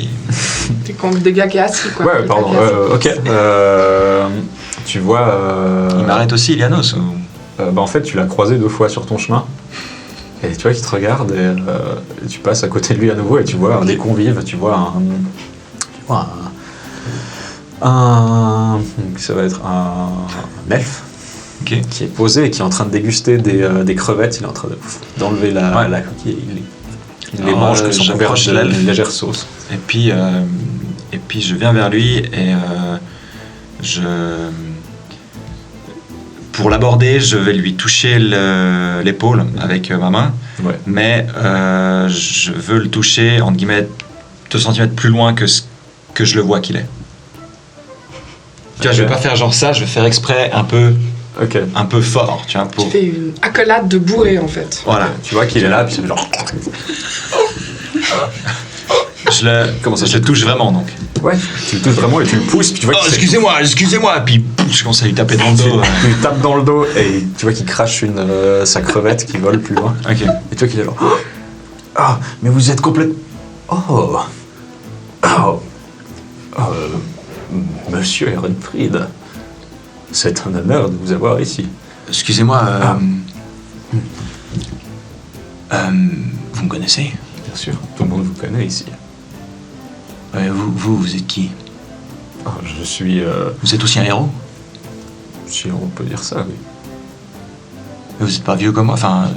T'es contre des gars qui est assis, quoi. Ouais, pardon, ok. Tu vois. Il m'arrête aussi, Ilianos. Ou... En fait, tu l'as croisé 2 fois sur ton chemin. Et tu vois qu'il te regarde et tu passes à côté de lui à nouveau et tu vois un des convives, tu vois ça va être un elfe Ok. qui est posé et qui est en train de déguster des crevettes. Il est en train d'enlever la coquille et il les Alors, mange que son couvert j'approche de de l'elfe. une légère sauce. Et puis je viens vers lui et pour l'aborder, je vais lui toucher l'épaule avec ma main, Ouais. mais je veux le toucher, entre guillemets, 2 cm plus loin que je le vois qu'il est. Tu vois, je vais pas faire genre ça, je vais faire exprès un peu fort, tu vois, Tu pour... fais une accolade de bourré, en fait. Voilà, Tu vois qu'il est là, puis c'est genre. je le touche vraiment, donc. Ouais, tu le touches vraiment et tu le pousses, puis tu vois Oh, qu'il excusez-moi, puis pouf, je commence à lui taper dans le tu, dos. tu lui tapes dans le dos et tu vois qu'il crache sa crevette qui vole plus loin. Ok. Et tu vois qu'il est genre ah, mais vous êtes complètement. Oh. Monsieur Ehrenfried, c'est un honneur de vous avoir ici. Excusez-moi, vous me connaissez? Bien sûr, tout le monde vous connaît ici. Vous êtes qui? Ah, je suis. Vous êtes aussi un héros? Si on peut dire ça, oui. Mais vous êtes pas vieux comme moi, enfin...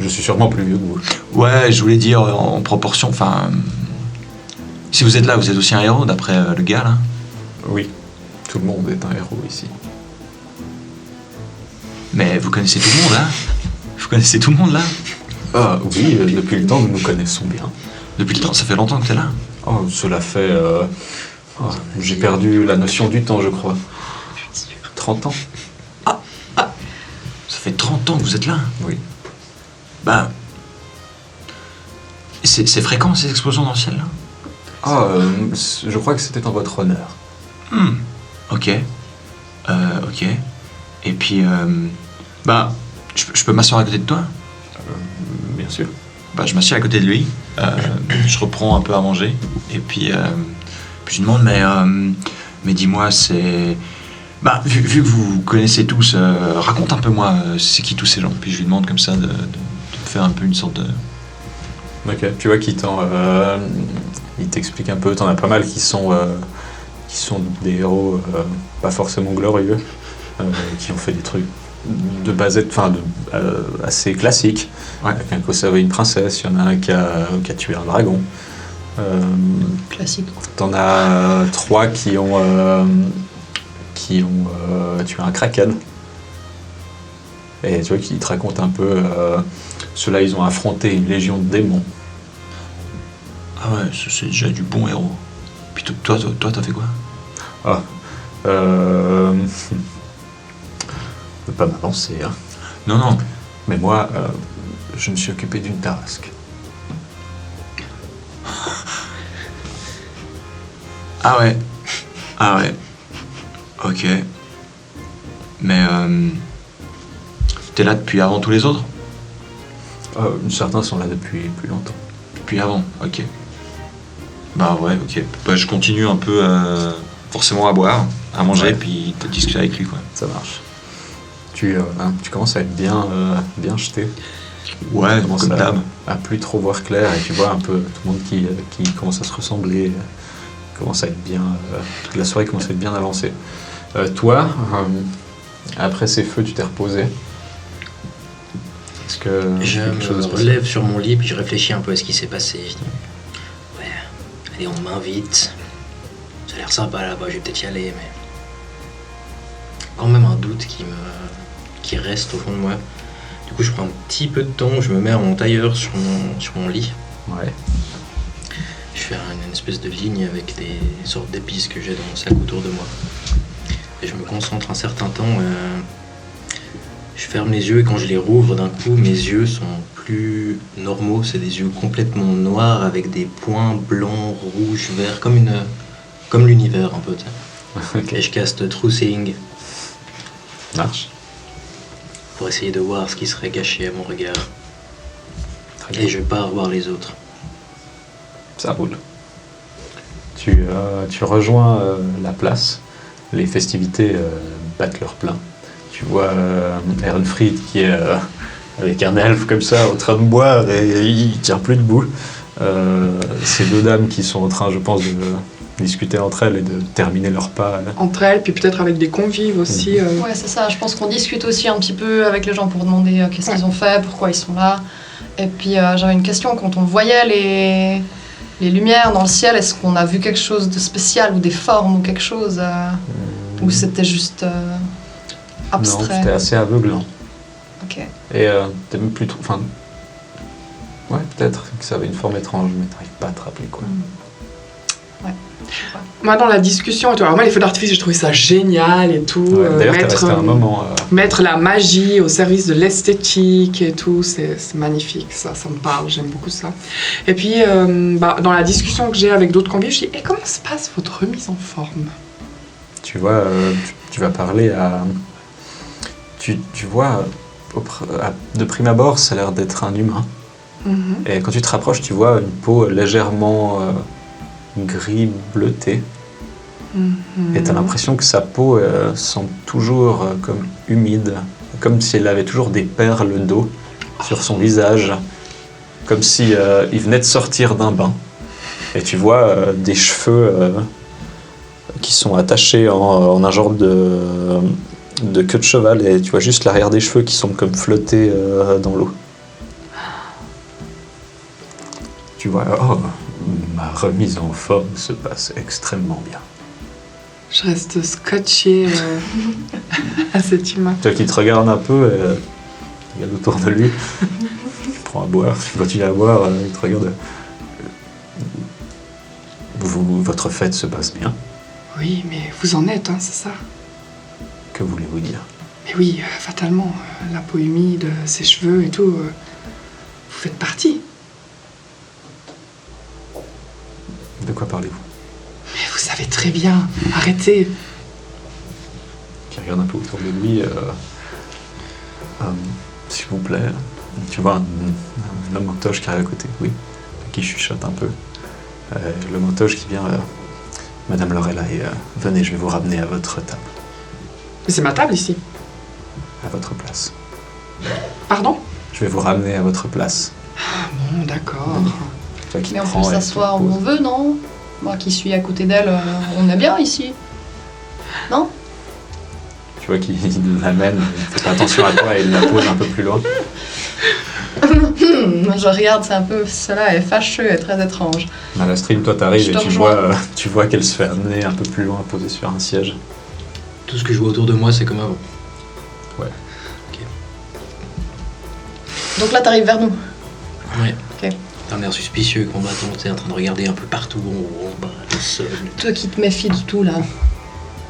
Je suis sûrement plus vieux que vous. ouais, je voulais dire en proportion, enfin... Si vous êtes là, vous êtes aussi un héros, d'après le gars, là. Oui, tout le monde est un héros ici. Mais vous connaissez tout le monde, là. Vous connaissez tout le monde, là. Ah oui, depuis le temps, nous nous connaissons bien. Depuis le temps, ça fait longtemps que t'es là. Oh, cela fait... j'ai perdu la notion du temps, je crois. 30 ans. Ça fait 30 ans que vous êtes là. Oui. Ben... C'est fréquent, ces explosions dans le ciel, là. Je crois que c'était en votre honneur. Ok. Ok. Et puis, je peux m'asseoir à côté de toi? Bien sûr. Bah, je m'assieds à côté de lui. Je reprends un peu à manger. Et puis je lui demande, mais dis-moi, c'est... Bah, vu que vous connaissez tous, raconte un peu moi, c'est qui tous ces gens? Puis je lui demande comme ça de faire un peu une sorte de... Ok, tu vois qu'il il t'explique un peu, t'en as pas mal qui sont des héros pas forcément glorieux, qui ont fait des trucs de basette, assez classiques. Ouais. Quelqu'un qui a sauvé une princesse, il y en a un qui a tué un dragon. Classique. T'en as 3 qui ont tué un kraken. Et tu vois qu'il te raconte un peu, ceux-là ils ont affronté une légion de démons. Ah ouais, c'est déjà du bon héros. Puis toi, t'as fait quoi? Je peux pas m'avancer, hein. Non. Mais moi, je me suis occupé d'une tarasque. Ah ouais. Ok. Mais t'es là depuis avant tous les autres? Certains sont là depuis plus longtemps. Depuis avant, ok. Bah ouais, ok. Bah, je continue un peu forcément à boire, à manger, Ouais. puis te discuter avec lui, quoi. Ça marche. Tu commences à être bien jeté. Ouais, Tu commences comme d'hab. à plus trop voir clair et tu vois un peu tout le monde qui commence à se ressembler, commence à être bien. La soirée commence à être bien avancée. Toi, après ces feux, tu t'es reposé. Est-ce que Je quelque chose de me spécial? relève sur mon lit puis je réfléchis un peu à ce qui s'est passé. Je dis, ouais, allez, on m'invite. Ça a l'air sympa là-bas, je vais peut-être y aller, mais quand même un doute qui reste au fond de moi. Du coup, je prends un petit peu de temps, je me mets en tailleur sur mon lit. Ouais. Je fais une espèce de ligne avec des sortes d'épices que j'ai dans mon sac autour de moi. Et je me concentre un certain temps. Je ferme les yeux et quand je les rouvre, d'un coup, mes yeux sont plus normaux. C'est des yeux complètement noirs avec des points blancs, rouges, verts, comme l'univers un peu. Tu sais. Ok. Et je caste True Seeing Marche. pour essayer de voir ce qui serait caché à mon regard. Très bien. Et je pars voir les autres. Ça roule. Tu rejoins la place. Les festivités battent leur plein. Tu vois Ehrenfried qui est avec un elfe comme ça en train de boire et il tient plus debout. Ces 2 dames qui sont en train, je pense, de discuter entre elles et de terminer leur pas. Entre elles, puis peut-être avec des convives aussi. Ouais, c'est ça. Je pense qu'on discute aussi un petit peu avec les gens pour demander qu'est-ce qu'ils ont fait, pourquoi ils sont là. Et puis j'avais une question, quand on voyait les lumières dans le ciel, est-ce qu'on a vu quelque chose de spécial ou des formes ou quelque chose ou c'était juste Non, abstrait? c'était assez aveuglant. Ok. Et t'es même plus trop... Enfin... Ouais, peut-être que ça avait une forme étrange, mais t'arrives pas à te rappeler quoi. Moi, dans la discussion, alors moi, les feux d'artifice, j'ai trouvé ça génial et tout. Ouais, D'ailleurs, t'es resté un moment... Mettre la magie au service de l'esthétique et tout, c'est magnifique, ça me parle, j'aime beaucoup ça. Et puis, dans la discussion que j'ai avec d'autres convives, je dis, et comment se passe votre remise en forme? Tu vois, tu vas parler à... Tu vois, de prime abord, ça a l'air d'être un humain. Mhm. Et quand tu te rapproches, tu vois une peau légèrement gris bleuté. Mhm. Et t'as l'impression que sa peau semble toujours comme humide, comme si elle avait toujours des perles d'eau sur son visage, comme si il venait de sortir d'un bain. Et tu vois des cheveux qui sont attachés en un genre de queue de cheval, et tu vois juste l'arrière des cheveux qui semblent comme flotter dans l'eau. Tu vois, Ma remise en forme se passe extrêmement bien. Je reste scotché à cet humain. Toi qui te regarde un peu, il regarde autour de lui. Il prend à boire, il continue à boire, il te regarde. Votre fête se passe bien. Oui, mais vous en êtes, hein, c'est ça? Que voulez-vous dire? Mais oui, fatalement, la peau humide, ses cheveux et tout, vous faites partie. De quoi parlez-vous? Mais vous savez très bien, arrêtez. Qui regarde un peu autour de lui. S'il vous plaît, tu vois un homme en toge qui arrive à côté, oui, qui chuchote un peu. L'homme en toge qui vient, Madame Lorelai, venez, je vais vous ramener à votre table, Mais c'est ma table ici. à votre place. Pardon? Je vais vous ramener à votre place. Ah bon, d'accord. Toi qui Mais on prends peut et s'asseoir te où poses. on veut, non? Moi qui suis à côté d'elle, on est bien ici. Non? Tu vois qu'il l'amène, il fait pas attention à toi et il la pose un peu plus loin. Je regarde, c'est un peu... Cela est fâcheux et très étrange. Malastrim, toi t'arrives Je et te tu rejoins. vois qu'elle se fait amener un peu plus loin, posée sur un siège. Tout ce que je vois autour de moi, c'est comme avant. Donc là, t'arrives vers nous. Ouais. Ok. T'as un air suspicieux, combattant, tu sais, en train de regarder un peu partout, en haut, en bas, le sol. Toi qui te méfies de tout, là.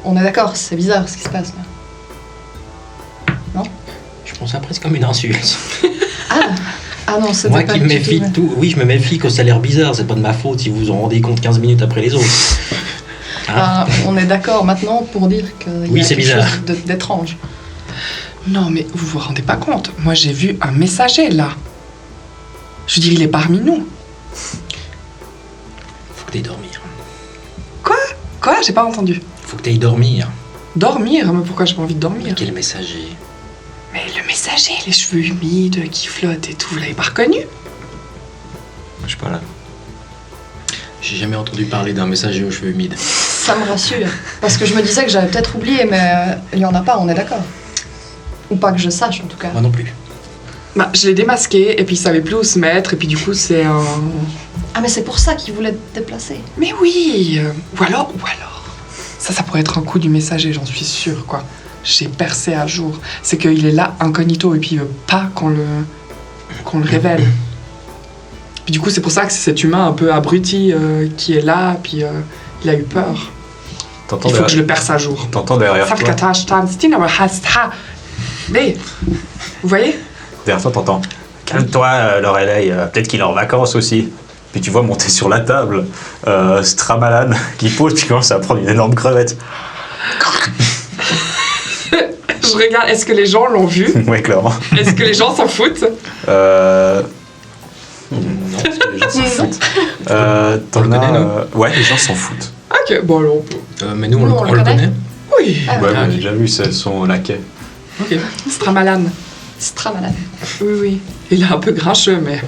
On est d'accord, c'est bizarre ce qui se passe, là. Je prends ça presque comme une insulte. Ah non, c'était Moi pas qui me du méfie tout, de tout. Oui, je me méfie quand ça a l'air bizarre, c'est pas de ma faute si vous vous en rendez compte 15 minutes après les autres. Hein? Ah, on est d'accord maintenant pour dire qu'il Oui, y a c'est quelque bizarre. chose d'étrange. Non, mais vous vous rendez pas compte. Moi, j'ai vu un messager, là. Je veux dire, il est parmi nous. Faut que t'ailles dormir. Quoi? J'ai pas entendu. Faut que t'ailles dormir. Dormir? Mais pourquoi j'ai pas envie de dormir? Quel messager? Mais le messager, les cheveux humides qui flottent et tout, vous l'avez pas reconnu? Je suis pas là. J'ai jamais entendu parler d'un messager aux cheveux humides. Ça me rassure. Parce que je me disais que j'avais peut-être oublié, mais il y en a pas, on est d'accord. Ou pas que je sache, en tout cas. Moi non plus. Bah, je l'ai démasqué et puis il savait plus où se mettre et puis du coup c'est un... Ah, mais c'est pour ça qu'il voulait te déplacer. Mais oui Ou alors... Ça pourrait être un coup du messager, j'en suis sûre, quoi. J'ai percé à jour. C'est qu'il est là, incognito, et puis il veut pas qu'on le révèle. Puis du coup, c'est pour ça que c'est cet humain un peu abruti qui est là, puis il a eu peur. T'entends Il faut que je derrière, le perce à jour. t'entends derrière toi, Mais, vous voyez? derrière toi, t'entends. Calme-toi, Lorelai, peut-être qu'il est en vacances aussi. Puis tu vois monter sur la table Stramalan qui pose puis commence à prendre une énorme crevette. Je regarde, est-ce que les gens l'ont vu? Ouais, clairement. Est-ce que les gens s'en foutent? Non, parce que les gens s'en foutent. On T'en le connaît, as, nous ouais, les gens s'en foutent. Ok, bon alors... Mais nous, Nous, on le connaît. Oui, Ah, Ouais, ah, ouais, oui. j'ai déjà vu, c'est son laquais. Ok. Stramalan. C'est très malade. Oui. Il est un peu grincheux, mais...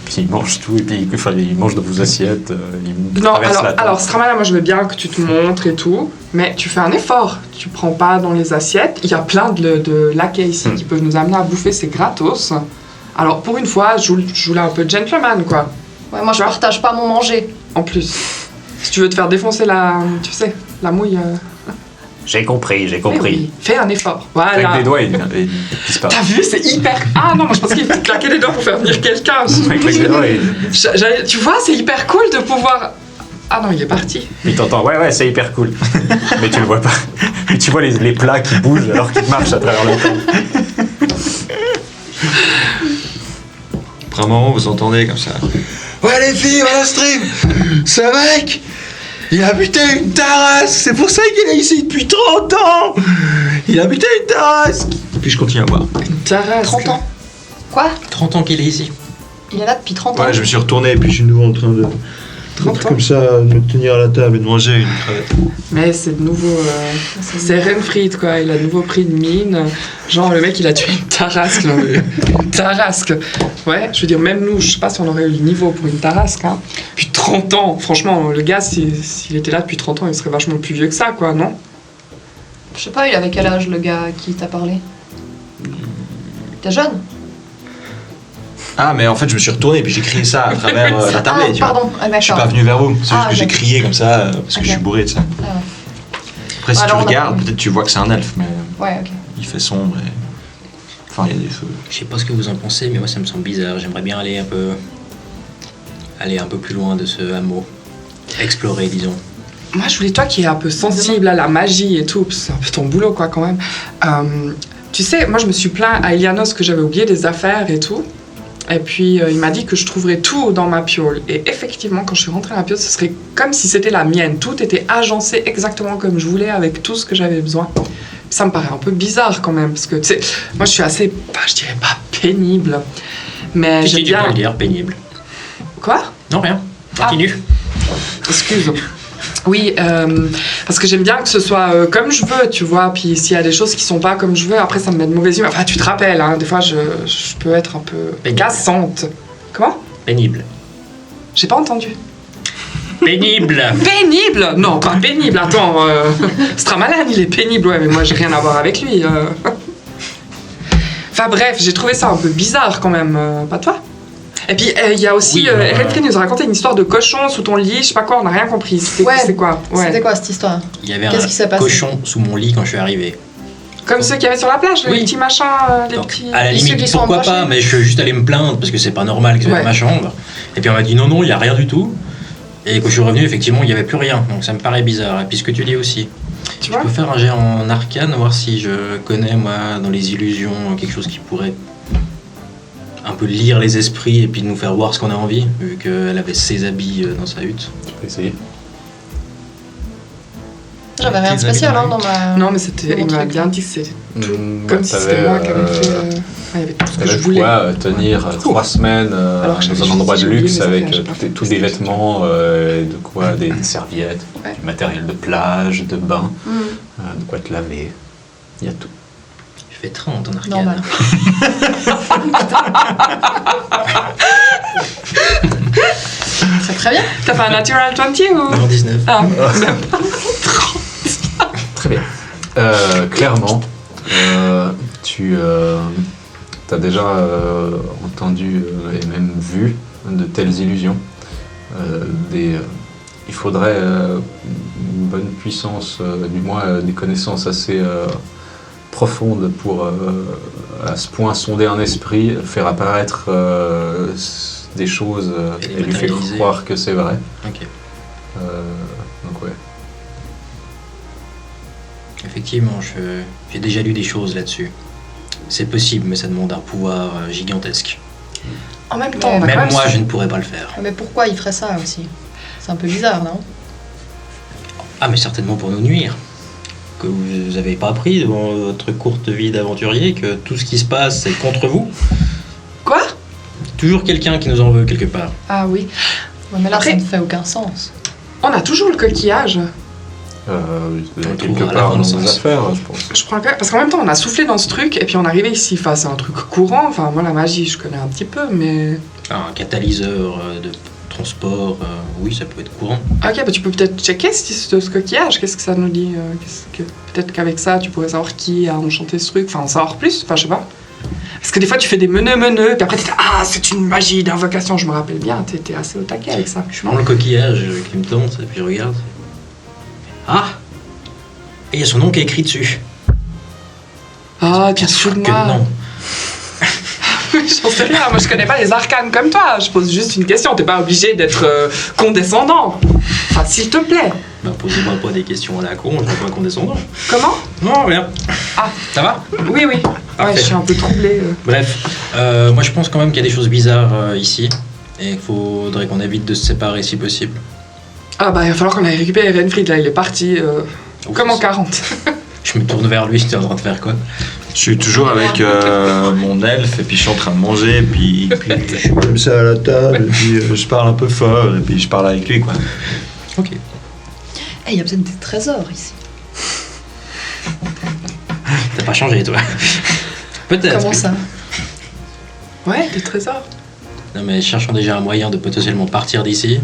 Puis il mange tout, et puis il mange de vos assiettes, il Non, traverse la table. alors Stramalan, moi je veux bien que tu te montres et tout, mais tu fais un effort. Tu prends pas dans les assiettes. Il y a plein de laquais ici qui peuvent nous amener à bouffer, c'est gratos. Alors pour une fois, je joue là un peu de gentleman, quoi. Ouais, moi, je Tu vois partage pas mon manger. En plus. Si tu veux te faire défoncer tu sais, la mouille... J'ai compris, mais oui, fais un effort. Voilà. Avec des doigts, il disparaît. T'as vu, c'est hyper... Ah non, moi je pensais qu'il fallait claquer les doigts pour faire venir quelqu'un. Avec les doigts, Tu vois, c'est hyper cool de pouvoir... Ah non, il est parti. il t'entend, ouais, c'est hyper cool. Mais tu le vois pas. Mais tu vois les plats qui bougent alors qu'ils marchent à travers la table. Après un moment, vous entendez comme ça. Ouais, les filles, voilà stream. Ce mec, il a buté une terrasse. C'est pour ça qu'il est ici depuis 30 ans. Il a buté une terrasse. Puis je continue à boire. Une terrasse. 30 ans. Quoi? 30 ans qu'il est ici. Il est là depuis 30 ans. Ouais, je me suis retourné et puis je suis de nouveau en train de 30 ans. comme ça, de me tenir à la table et de manger une crevette. Mais c'est de nouveau... c'est Renfried, quoi. Il a de nouveau pris une mine. Genre, le mec, il a tué une tarasque. Là. Une tarasque. Ouais, je veux dire, même nous, je sais pas si on aurait eu le niveau pour une tarasque. Hein. Depuis 30 ans. Franchement, le gars, s'il était là depuis 30 ans, il serait vachement plus vieux que ça, quoi, non? Je sais pas, il avait quel âge le gars à qui t'a parlé? T'es jeune? Ah, mais en fait, je me suis retourné puis j'ai crié ça à travers la tablette. tu vois. pardon, Je suis pas venu vers vous, c'est juste que j'ai d'accord. crié comme ça parce que Ok. je suis bourré de ça. Ah, ouais. Après, si Alors, tu on a- regardes, peut-être tu vois que c'est un elfe, mais Ouais, ok. il fait sombre et. Enfin, il y a des feux. Je sais pas ce que vous en pensez, mais moi ça me semble bizarre. J'aimerais bien aller un peu plus loin de ce hameau. Explorer, disons. Moi, je voulais toi qui es un peu sensible à la magie et tout, parce que c'est un peu ton boulot, quoi, quand même. Tu sais, moi, je me suis plaint à Ilianos que j'avais oublié des affaires et tout. Et puis, il m'a dit que je trouverais tout dans ma piole. Et effectivement, quand je suis rentrée dans la piole, ce serait comme si c'était la mienne. Tout était agencé exactement comme je voulais, avec tout ce que j'avais besoin. Ça me paraît un peu bizarre, quand même, parce que, tu sais, moi, je suis assez, je dirais pas pénible, mais Si j'aime tu peux bien... le dire, pénible. Quoi ? Non, rien. Continue. Excuse. Oui, parce que j'aime bien que ce soit comme je veux, tu vois. Puis s'il y a des choses qui sont pas comme je veux, après ça me met de mauvaise humeur. Enfin, tu te rappelles, hein, des fois je peux être un peu Pénible. cassante. Comment ? Pénible. J'ai pas entendu. Pénible. Pénible ? Non, pas pénible. Attends, Stramalan, il est pénible, ouais, mais moi j'ai rien à voir avec lui. Enfin bref, j'ai trouvé ça un peu bizarre quand même, pas toi ? Et puis il y a aussi, Oui, Erenfrid nous a raconté une histoire de cochon sous ton lit, je sais pas quoi, on n'a rien compris. C'était Ouais. c'est quoi ? Ouais. C'était quoi cette histoire? Il y avait Qu'est-ce qui s'est un passé cochon sous mon lit quand je suis arrivé. Comme ceux qu'il y avait sur la plage, les Oui. petits machins, les Donc, petits... à la ceux qui limite, sont pourquoi embauchés. pas, mais je suis juste allé me plaindre parce que c'est pas normal que ce soit Ouais. dans ma chambre. Et puis on m'a dit non, il y a rien du tout. Et quand je suis revenu, effectivement, il y avait plus rien. Donc ça me paraît bizarre. Et puis ce que tu dis aussi, Tu je vois peux faire un jet en arcane, voir si je connais, moi, dans les illusions, quelque chose qui pourrait un peu lire les esprits et puis nous faire voir ce qu'on a envie, vu qu'elle avait ses habits dans sa hutte. Tu peux essayer. J'avais rien de Petits spécial habits hein, dans ma. Non, mais c'était, Mon il m'a truc. bien dit que c'était tout Mm, comme bah, si c'était moi qui avais fait... il y avait tout ce que je T'avais voulais. quoi tenir 3 semaines Alors que j'avais dans un juste endroit de oublié luxe mes avec affaires, j'ai pas fait tous des ce que vêtements, de quoi, des serviettes, Ouais. du matériel de plage, de bain, Hmm, de quoi te laver. Il y a tout. Je fais 30 en arcane. normal. C'est très bien. T'as fait un natural 20 ou... Non, 19. Ah, Très bien. Clairement, tu as déjà entendu et même vu de telles illusions. Il faudrait une bonne puissance, du moins des connaissances assez profondes pour à ce point sonder un esprit, faire apparaître des choses Et les et lui faire matérialiser. croire que c'est vrai. Ok. Donc ouais. Effectivement, j'ai déjà lu des choses là-dessus. C'est possible, mais ça demande un pouvoir gigantesque. en même temps, on a quand Même même... moi, je ne pourrais pas le faire. Mais pourquoi il ferait ça aussi? C'est un peu bizarre, non? Ah, mais certainement pour nous nuire. Que vous n'avez pas appris dans votre courte vie d'aventurier que tout ce qui se passe, c'est contre vous. Quoi ? Toujours quelqu'un qui nous en veut quelque part. Ah oui. Ouais, mais là, Après- ça ne fait aucun sens. On a toujours le coquillage. Quelque trouvera part la dans nos Renaissance. affaires, je pense. Je prends le cas, parce qu'en même temps, on a soufflé dans ce truc, et puis on est arrivé ici. Enfin, c'est un truc courant. Enfin, moi, la magie, je connais un petit peu, mais... Un catalyseur de transport, oui, ça peut être courant. Ok, bah tu peux peut-être checker ce coquillage. Qu'est-ce que ça nous dit peut-être qu'avec ça, tu pourrais savoir qui a enchanté ce truc. Enfin, en savoir plus. Enfin, je sais pas. Parce que des fois, tu fais des meneux, puis après, t'es ah, c'est une magie d'invocation. Je me rappelle bien, t'étais assez au taquet avec ça. Je prends le coquillage qui me tente, et puis je regarde. Ah! Et il y a son nom qui est écrit dessus. Ah, tu Bien te sûr fous de que moi. non. J'en sais rien, moi je connais pas les arcanes comme toi. Je pose juste une question, t'es pas obligé d'être condescendant. Enfin, s'il te plaît. Bah, posez-moi pas des questions à la con, je suis pas condescendant. Comment? Non, rien. Ah. Ça va? Oui, oui. Ouais, Parfait. je suis un peu troublée. Bref, moi je pense quand même qu'il y a des choses bizarres ici. Et qu'il faudrait qu'on évite de se séparer si possible. Ah bah, il va falloir qu'on aille récupérer Erenfrid, là, il est parti comme en 40. Je me tourne vers lui, tu es en train de faire quoi? Je suis toujours avec mon elfe et puis je suis en train de manger et puis je suis comme ça à la table et puis je parle un peu fort et puis je parle avec lui quoi. Ok. Eh, il y a peut-être des trésors ici. T'as pas changé toi? Peut-être. Comment ça? Ouais, des trésors. Non mais cherchons déjà un moyen de potentiellement partir d'ici.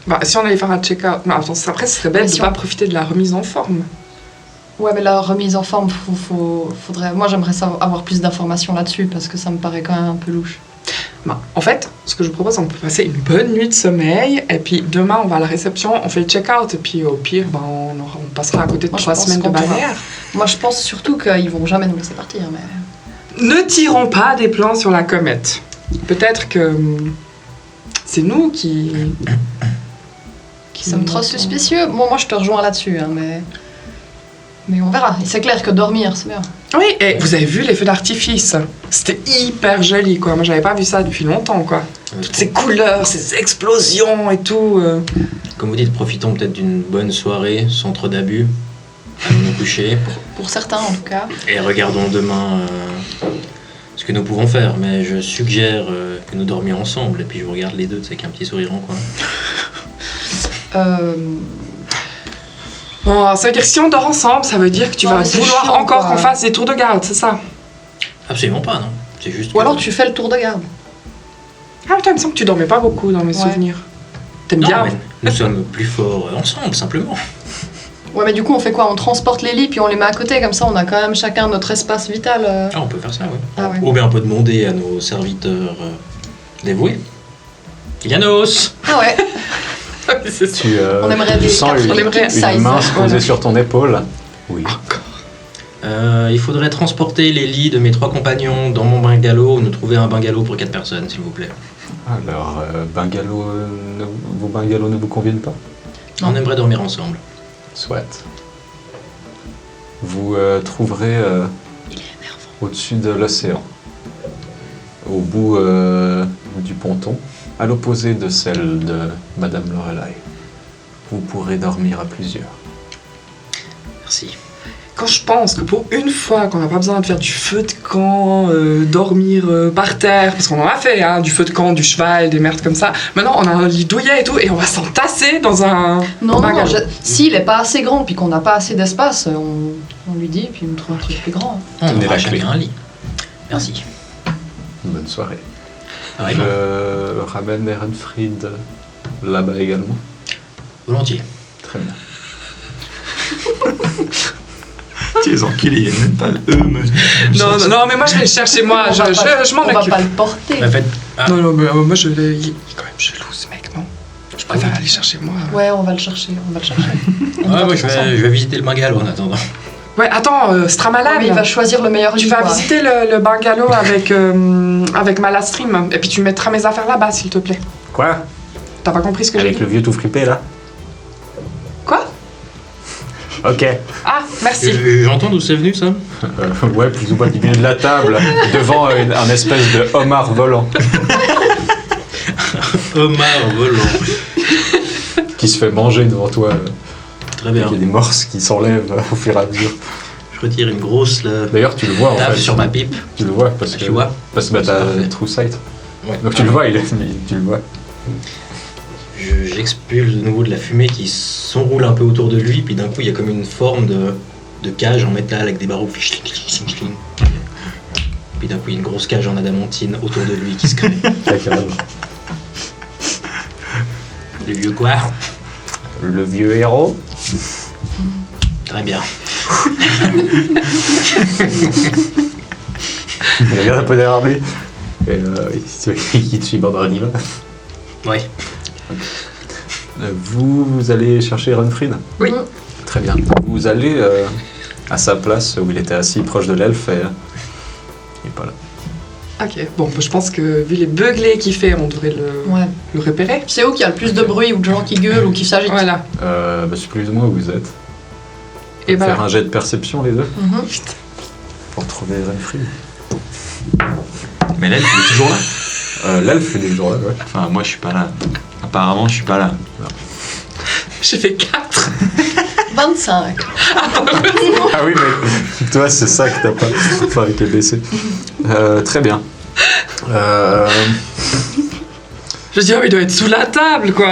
Bah, si on allait faire un check-out. Non, attends, après, ce serait bête Mais de si pas on- profiter de la remise en forme. Ouais, mais la remise en forme, faudrait. Moi, j'aimerais avoir plus d'informations là-dessus parce que ça me paraît quand même un peu louche. En fait, ce que je vous propose, on peut passer une bonne nuit de sommeil, et puis demain, on va à la réception, on fait le check-out, et puis au pire, on passera à côté de Moi, je 3 pense semaines de qu'on pourra. balnéaire. Moi, je pense surtout qu'ils vont jamais nous laisser partir. Mais... Ne tirons pas des plans sur la comète. Peut-être que c'est nous qui sommes trop suspicieux. Bon, moi, je te rejoins là-dessus, hein, mais on verra. Et c'est clair que dormir, c'est bien. Oui, et vous avez vu les feux d'artifice? C'était hyper joli, quoi. Moi, j'avais pas vu ça depuis longtemps, quoi. Toutes ces couleurs, ces explosions et tout. Comme vous dites, profitons peut-être d'une bonne soirée, sans trop d'abus. Allons nous coucher Pour certains, en tout cas. et regardons demain ce que nous pouvons faire. Mais je suggère que nous dormions ensemble. Et puis je vous regarde les deux, tu sais, avec un petit sourire en coin. Bon, ça veut dire que si on dort ensemble, ça veut dire que tu Non, vas mais c'est vouloir chiant, encore quoi. qu'on fasse des tours de garde, c'est ça? Absolument pas, non. C'est juste Ou alors tu fais le tour de garde. Ah putain, il me semble que tu dormais pas beaucoup dans mes Ouais. souvenirs. T'aimes Non, bien? mais nous sommes plus forts ensemble, simplement. Ouais, mais du coup, on fait quoi? On transporte les lits, puis on les met à côté, comme ça, on a quand même chacun notre espace vital. Ah, on peut faire ça, oui. Ah ouais. Ou bien on peut demander à nos serviteurs dévoués. Yanos! Ah ouais, C'est ça. on aimerait des sens quatre une, lits king size. une main se poser Voilà. sur ton épaule. Oui. Il faudrait transporter les lits de mes 3 compagnons dans mon bungalow. Nous trouver un bungalow pour 4 personnes, s'il vous plaît. Alors, vos bungalows ne vous conviennent pas? Non. On aimerait dormir ensemble. Soit. Vous trouverez au-dessus de l'océan, au bout du ponton, à l'opposé de celle de Madame Lorelai. Vous pourrez dormir à plusieurs. Merci. Quand je pense que pour une fois qu'on n'a pas besoin de faire du feu de camp, dormir par terre, parce qu'on en a fait, hein, du feu de camp, du cheval, des merdes comme ça. Maintenant, on a un lit douillet et tout, et on va s'entasser dans un Non, bungalow. s'il est pas assez grand, puis qu'on n'a pas assez d'espace, on lui dit, puis il nous trouve un truc plus grand. On Tenez aura la clé. chacun un lit. Merci. Bonne soirée. Pareillement. Je ramène Ehrenfried là-bas également. Volontiers. Très bien. Les enculés, il y a même pas Non, mais moi je vais le chercher, moi, On va pas- je m'en On va occupe. pas le porter. En fait, Non, mais moi il est quand même chelou ce mec, non? Je préfère aller chercher moi. Ouais, on va le chercher, on va le chercher. On moi va je tous ensemble. vais visiter le bungalow en attendant. Ouais, attends, Ouais, Stramalan, mais il va choisir le meilleur lit. tu vas quoi. visiter le bungalow avec Malastream, et puis tu mettras mes affaires là-bas, s'il te plaît. Quoi? T'as pas compris ce que j'ai Avec dit? le vieux tout fripé là? Quoi? Ok. Ah, merci. J'entends d'où c'est venu ça? Ouais, plus ou moins du milieu de la table, devant un espèce de homard volant Homard volant. qui se fait manger devant toi. Très Il y bien. a des morses qui s'enlèvent au fur et à mesure. Je retire une grosse D'ailleurs, tu le vois en table fait. sur ma pipe. Tu le vois parce que Tu vois? parce que bah, t'as Parfait. True Sight. Ouais. Donc tu le vois, tu le vois. J'expulse de nouveau de la fumée qui s'enroule un peu autour de lui, puis d'un coup il y a comme une forme de cage en métal avec des barreaux. Puis d'un coup il y a une grosse cage en adamantine autour de lui qui se crée. D'accord. Le vieux quoi? Le vieux héros. Très bien. Il regarde un peu derrière lui. Et il te suit pendant un Ouais. Vous allez chercher Runfried? Oui. Mhm. Très bien. Vous allez à sa place où il était assis proche de l'elfe et il est pas là. Ok, bon, je pense que vu les beuglés qu'il fait, on devrait Ouais. le repérer. C'est où qu'il y a le plus de bruit, ou de gens qui gueulent, ou qui s'agitent. Voilà. C'est plus ou moins où vous êtes. Et Faire ben, un jet de perception les deux Mhm. pour trouver Runfried. Mais là, il est toujours là. L'elfe il est toujours là, ouais. Enfin, moi, je suis pas là. Apparemment, je suis pas là. j'ai fait 4. 25. Ah oui, mais toi, c'est ça que t'as pas. Enfin, avec les blessés. Très bien. Je dis, oh, il doit être sous la table, quoi.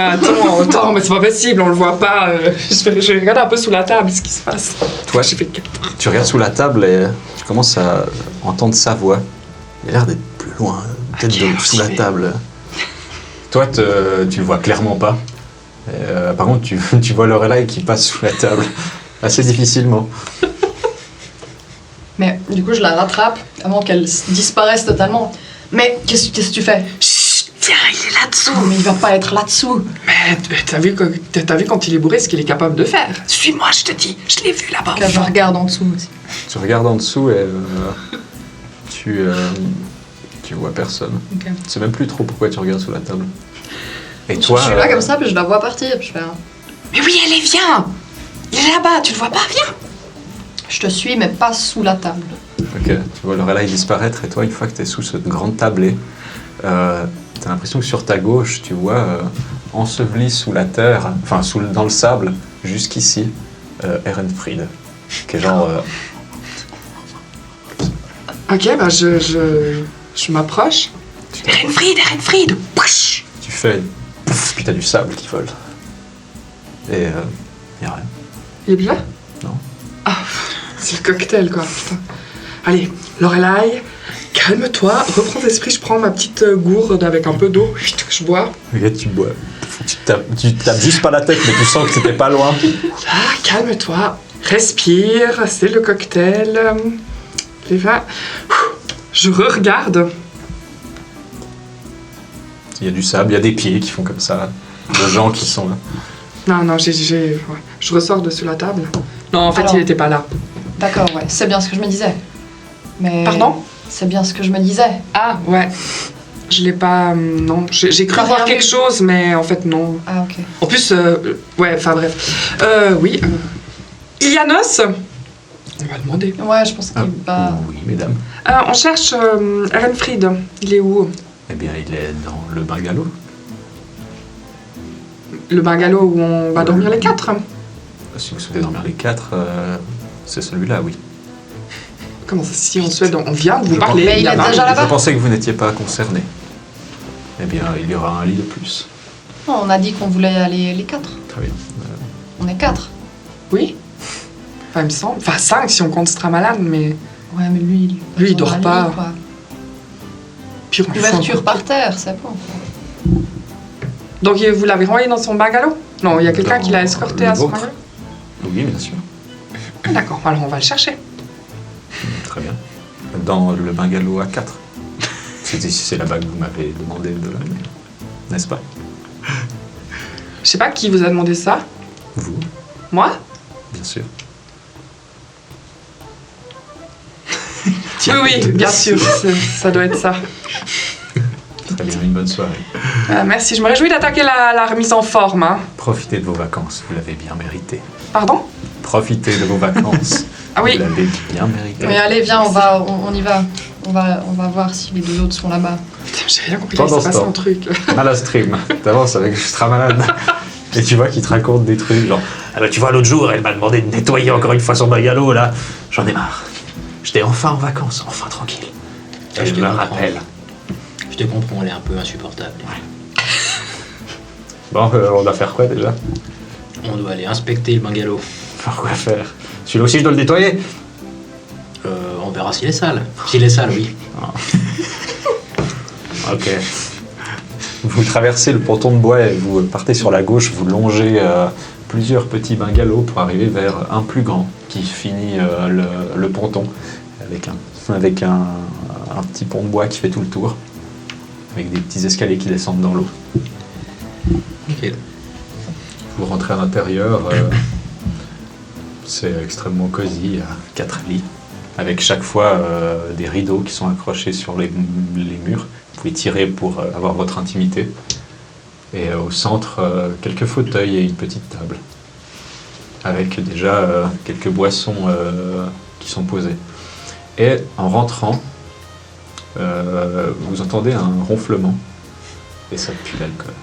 Attends, mais c'est pas possible, on le voit pas. Je vais regarder un peu sous la table ce qui se passe. Toi, J'ai fait 4. tu regardes sous la table et tu commences à entendre sa voix. Il a l'air d'être plus loin, peut-être sous la table. Toi, tu le vois clairement pas. Par contre, tu vois Lorelai qui passe sous la table, assez difficilement. Mais du coup, je la rattrape avant qu'elle disparaisse totalement. Mais qu'est-ce que tu fais? Chut, tiens, il est là-dessous. Mais il va pas être là-dessous. Mais t'as vu quand il est bourré ce qu'il est capable de faire? Suis-moi, je te dis. Je l'ai vu là-bas. Que je regarde en dessous aussi. Tu regardes en dessous et tu vois personne. Ok. Tu sais même plus trop pourquoi tu regardes sous la table. Et Je toi, suis là comme ça, puis je la vois partir. Puis je fais, Mais oui, allez, viens. Il est là-bas, tu le vois pas? Viens. je te suis, mais pas sous la table. Ok, tu vois Lorelai disparaître et toi, une fois que tu es sous cette grande tablée, tu as l'impression que sur ta gauche, tu vois enseveli sous la terre, enfin dans le sable, jusqu'ici, Ehrenfried, qui est genre... Ok, bah je m'approche. Ehrenfried. Pouch. tu fais... Pouf, puis t'as du sable qui vole. Et y a rien. Il est plus là? Non. Ah, c'est le cocktail, quoi. Putain. Allez, Lorelai, calme-toi, reprends l'esprit, je prends ma petite gourde avec un peu d'eau, je bois. Regarde, tu bois. Tu tapes juste pas la tête, mais tu sens que c'était pas loin. Ah, calme-toi, respire, c'est le cocktail. Les vins. Je regarde. Il y a du sable, il y a des pieds qui font comme ça. De gens qui sont là. Non, ouais. Je ressors de sous la table. Non, en fait, Alors. il était pas là. D'accord, ouais, c'est bien ce que je me disais. Mais... Pardon? C'est bien ce que je me disais. Ah, ouais. Je l'ai pas... non, j'ai cru T'as voir rien quelque vu? chose, mais en fait, non. Ah, ok. En plus, ouais, enfin bref. Oui. Ilianos? On va demander. Ouais, je pensais qu'il va... Oui, mesdames. On cherche Ehrenfried. Il est où? Eh bien, il est dans le bungalow. Le bungalow où on va dormir les quatre. Si vous souhaitez dormir les quatre, c'est celui-là, oui. Comment ça, si on souhaite, on vient de vous Je parler. pense- Mais il est gamin. déjà là-bas. Je pensais que vous n'étiez pas concerné. Eh bien, il y aura un lit de plus. Non, on a dit qu'on voulait aller les 4. Très bien. On est 4. Oui. Enfin, il me semble. Enfin, 5 si on compte Stramalan, mais... Ouais, mais lui il dort dans le pas. lit, quoi. Puis on Couverture par terre, c'est bon. Donc vous l'avez renvoyé dans son bungalow? Non, il y a quelqu'un Dans qui l'a escorté le à son vôtre. bungalow? Oui, bien sûr. D'accord, alors on va le chercher. Très bien. Dans le bungalow à 4. C'est là-bas que vous m'avez demandé de l'amener. N'est-ce pas? Je sais pas qui vous a demandé ça. Vous, Moi? bien sûr. Oui, bien sûr, ça doit être ça. Très bien, une bonne soirée. Merci, je me réjouis d'attaquer la remise en forme. Hein. Profitez de vos vacances, vous l'avez bien mérité. Pardon? Profitez de vos vacances. Ah oui. Vous l'avez bien mérité. Mais allez, viens, on y va. On va voir si les deux autres sont là-bas. Putain, j'ai rien compris, il Pendant s'est ce passé temps. un truc. Malastream, t'avances avec Stramalan. Et tu vois qu'il te raconte des trucs genre ah bah tu vois l'autre jour elle m'a demandé de nettoyer encore une fois son bungalow là. J'en ai marre. J'étais enfin en vacances, enfin tranquille. Ah, Et je je te me comprends. rappelle. Je te comprends, elle est un peu insupportable. Bon, on doit faire quoi déjà? On doit aller inspecter le bungalow. Faire quoi faire? Celui-là aussi je dois le nettoyer? On verra s'il est sale. S'il est sale, oui. Ok. Vous traversez le ponton de bois et vous partez sur la gauche, vous longez plusieurs petits bungalows pour arriver vers un plus grand qui finit le ponton avec un petit pont de bois qui fait tout le tour, avec des petits escaliers qui descendent dans l'eau. Ok. Vous rentrez à l'intérieur, c'est extrêmement cosy, il y a 4 lits, avec chaque fois des rideaux qui sont accrochés sur les murs. Vous pouvez tirer pour avoir votre intimité. Et au centre, quelques fauteuils et une petite table, avec déjà quelques boissons qui sont posées. Et en rentrant, vous entendez un ronflement, et ça pue l'alcool.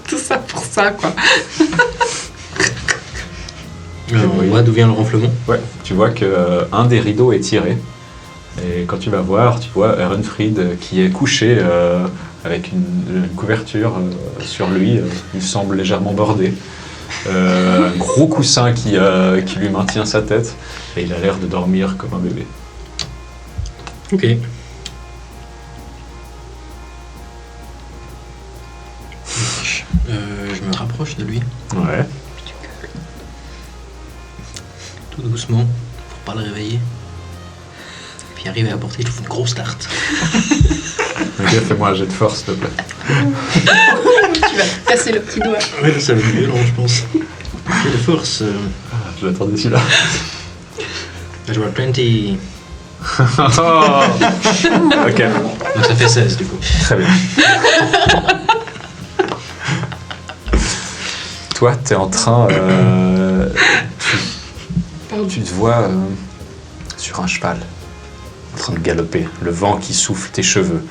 Tout ça pour ça, quoi. Oui. On voit d'où vient le ronflement. Ouais, tu vois que un des rideaux est tiré. Et quand tu vas voir, tu vois Ehrenfried qui est couché avec une couverture sur lui. Il semble légèrement bordé. Un gros coussin qui lui maintient sa tête. Et il a l'air de dormir comme un bébé. Ok. Je me rapproche de lui, Ouais. tout doucement, pour pas le réveiller. puis arriver à porter, je trouve une grosse tarte. Ok, fais-moi un jet de force, s'il te plaît. Tu vas te casser le petit doigt. Ouais, ça va être violent, je pense. J'ai de force. Je l'attendais celui-là. Je vois 20. Ok, Donc ça fait 16 du coup. très bien. Toi, t'es en train... tu te vois sur un cheval, en train de galoper, le vent qui souffle tes cheveux.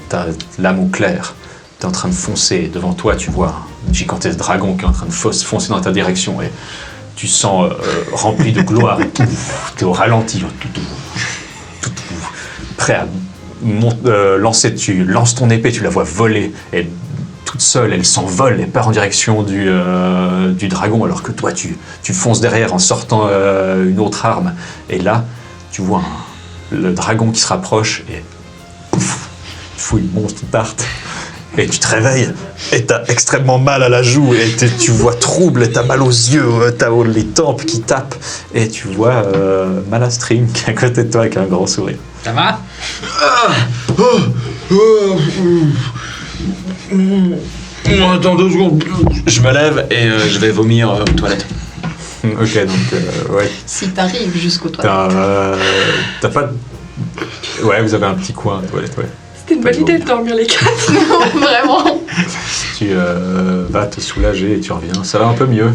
T'as l'âme au clair, t'es en train de foncer. Devant toi, tu vois un gigantesque dragon qui est en train de foncer dans ta direction et tu sens rempli de gloire. T'es au ralenti, prêt à lancer. Tu lances ton épée, tu la vois voler et toute seule, elle s'envole et part en direction du dragon, alors que toi, tu fonces derrière en sortant une autre arme. Et là, tu vois le dragon qui se rapproche et pouf, fouille une monstre tarte. Et tu te réveilles et t'as extrêmement mal à la joue et tu vois trouble, t'as mal aux yeux, t'as les tempes qui tapent et tu vois Malastring qui est à côté de toi avec un grand sourire. Ça va? Attends 2 secondes. Je me lève et je vais vomir aux toilettes. Ok, donc ouais. Si t'arrives jusqu'au toit. T'as pas de... Ouais, vous avez un petit coin à toilette, ouais. C'était une bonne idée de dormir les 4. Vraiment. Tu vas te soulager et tu reviens. Ça va un peu mieux.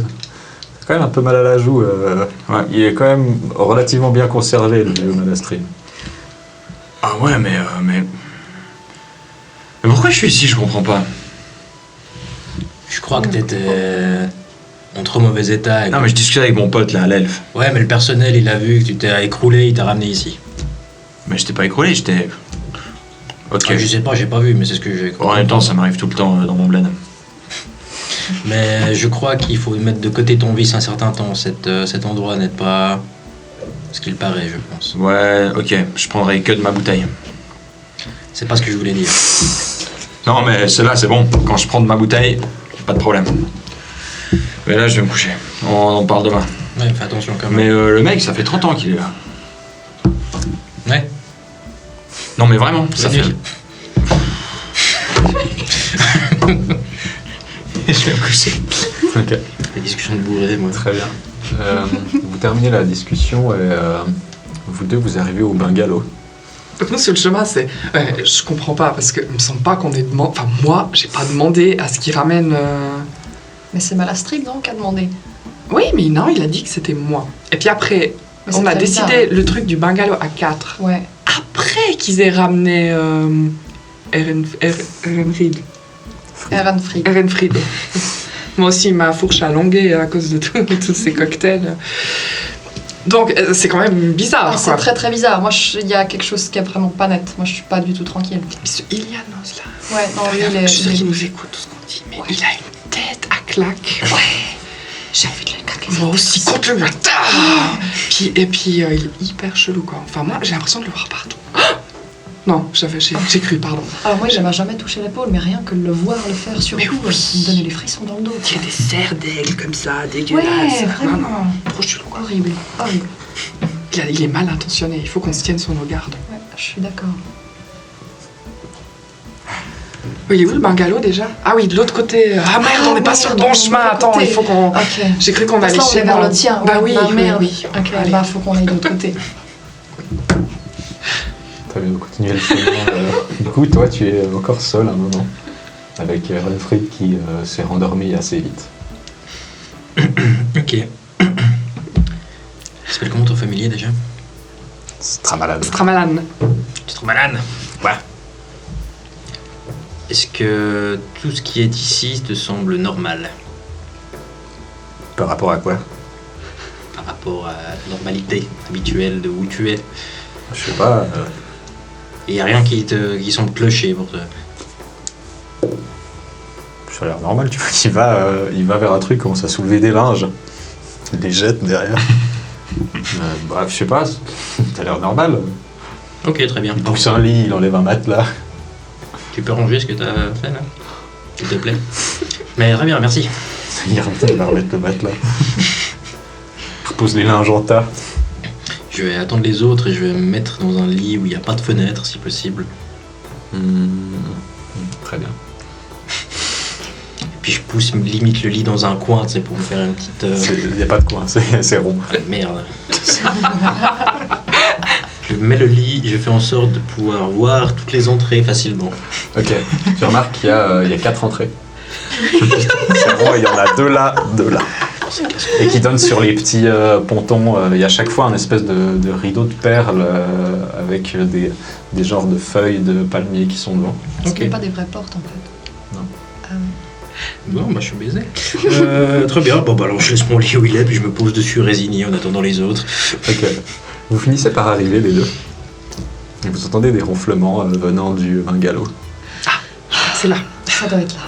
T'as quand même un peu mal à la joue. Ouais, il est quand même relativement bien conservé, le vieux Malastring. Ah ouais, mais pourquoi je suis ici? Je comprends pas. Je crois que t'étais en trop mauvais état. Non, mais je discutais avec mon pote là, l'elfe. Ouais, mais le personnel, il a vu que tu t'es écroulé, il t'a ramené ici. Mais j'étais pas écroulé, j'étais. Ok. Ah, je sais pas, j'ai pas vu, mais c'est ce que j'ai En même temps, ça m'arrive tout le temps dans mon bled. Mais je crois qu'il faut mettre de côté ton vice un certain temps. Cet endroit n'est pas ce qu'il paraît, je pense. Ouais, ok, je prendrai que de ma bouteille. C'est pas ce que je voulais dire. Non, mais celle-là, c'est bon. Quand je prends de ma bouteille, pas de problème. Mais là, je vais me coucher. On en parle demain. Ouais, fais attention quand même. Mais le mec, ça fait 30 ans qu'il est là. Ouais. Non, mais vraiment, ça fait. nuit. Je vais me coucher. Ok, La discussion de bourré, moi. très bien. Vous terminez la discussion et vous deux, vous arrivez au bungalow. Donc nous sur le chemin, c'est... Ouais, je comprends pas, parce que il me semble pas qu'on ait demandé... Enfin, moi, j'ai pas demandé à ce qu'il ramène... Mais c'est Malastring donc qui a demandé. Oui, mais non, il a dit que c'était moi. Et puis après, Mais c'est on a très décidé bizarre. le truc du bungalow à 4. Ouais. Après qu'ils aient ramené Ehrenfried. Ehrenfried. Moi aussi, ma fourche a longué à cause de tous ces cocktails. Donc, c'est quand même bizarre, Ah, c'est quoi. très très bizarre. Moi, il y a quelque chose qui est vraiment pas net. Moi, je suis pas du tout tranquille. Ce Ilianos, là. Ouais, non, lui, Je suis sûre il qu'il est... nous écoute tout ce qu'on dit, mais Ouais. il a une tête à claque. J'ai envie de le claquer. Moi aussi, complètement. Et puis, il est hyper chelou, quoi. Enfin, moi, j'ai l'impression de le voir partout. Non, j'ai cru, pardon. Alors moi, il m'a jamais touché l'épaule, mais rien que le voir le faire sur Mais vous, oui. ça me donnait les frissons dans le dos. Il y a des serres d'aigle comme ça, Ouais, dégueulasses. vraiment. Non, trop chelou, quoi. Horrible, horrible. Il est mal intentionné, il faut qu'on se tienne sur nos gardes. Ouais, je suis d'accord. Oui, il est où le bungalow déjà? Ah oui, de l'autre côté. Ah merde, on n'est pas sur le bon chemin. Attends, il faut qu'on. Ok. J'ai cru qu'on Parce allait que là, on chez est vers moi. le tien. Bah ouais. oui, Bah, oui, merde. oui. Ok, Allez. bah faut qu'on aille de l'autre côté. Très bien, vous continuez le chemin. Du coup, toi, tu es encore seul un moment, avec Renfried qui s'est rendormi assez vite. Ok. Ça s'appelle comment ton familier déjà? C'est très malade. Stramalan. Tu te malade? Ouais. Est-ce que tout ce qui est ici te semble normal Par rapport à quoi? par rapport à la normalité habituelle de où tu es? Je sais pas. Il n'y a rien qui semble clocher pour toi. Ça a l'air normal, tu vois. Il va vers un truc, commence à soulever des linges. Il les jette derrière. Bref, je sais pas. Ça a l'air normal. Ok, très bien. Il pousse un lit, il enlève un matelas. Tu peux ranger ce que tu as fait là? S'il te plaît. Mais très bien, merci. Il revient, il va remettre le matelas. Il repose les linges en tas. Je Je vais attendre les autres et je vais me mettre dans un lit où il n'y a pas de fenêtre, si possible. Très bien. Puis je pousse limite le lit dans un coin, tu sais, pour me faire une petite... Il n'y a pas de coin, c'est rond. Merde. Je mets le lit, je fais en sorte de pouvoir voir toutes les entrées facilement. Ok, tu remarques qu'il y a 4 entrées. C'est rond, il y en a 2 là, 2 là. Et qui donnent sur les petits pontons. Il y a à chaque fois un espèce de rideau de perles avec des genres de feuilles de palmier qui sont devant. Ce n'est pas des vraies portes en fait. Non. Bon, bah je suis baisé. Très bien, bon bah alors je laisse mon lit où il est, puis je me pose dessus résigné en attendant les autres. Ok. Vous finissez par arriver les deux. Et vous entendez des ronflements venant du bungalow. C'est là. Ça doit être là.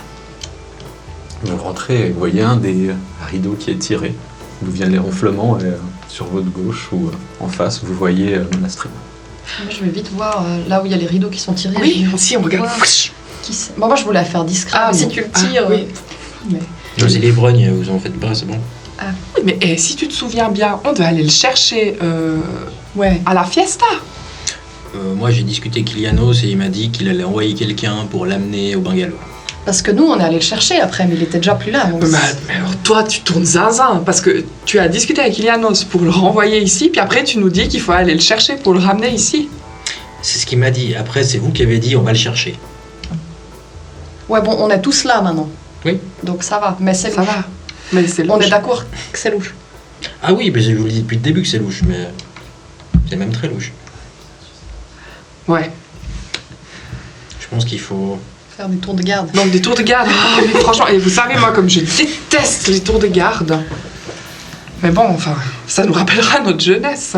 Vous rentrez et vous voyez un des rideaux qui est tiré, d'où viennent les ronflements, et sur votre gauche ou en face, vous voyez Monastrim. Moi, je vais vite voir là où il y a les rideaux qui sont tirés. Oui, Je vais aussi, on regarde. voir qui c'est. Bon, moi, je voulais la faire discret. Ah, mais si bon. tu le tires. Oui. Mais... C'est les brognes, vous en faites pas, c'est bon. Oui, mais si tu te souviens bien, on doit aller le chercher Ouais. à la fiesta. Moi j'ai discuté avec Ilianos et il m'a dit qu'il allait envoyer quelqu'un pour l'amener au bungalow. Parce que nous, on est allé le chercher après, mais il était déjà plus là. donc Mais alors toi, tu tournes zinzin, parce que tu as discuté avec Ilianos pour le renvoyer ici, puis après tu nous dis qu'il faut aller le chercher pour le ramener ici. C'est ce qu'il m'a dit. Après, c'est vous qui avez dit on va le chercher. Ouais, bon, on est tous là maintenant. Oui. Donc ça va, mais c'est Ça louche. va. Mais c'est On louche. est d'accord que c'est louche. Ah oui, mais je vous le dis depuis le début que c'est louche, mais c'est même très louche. Ouais. Je pense qu'il faut... Faire des tours de garde. Donc des tours de garde. Oh, mais franchement, et vous savez, moi, comme je déteste les tours de garde. Mais bon, enfin, ça nous rappellera notre jeunesse.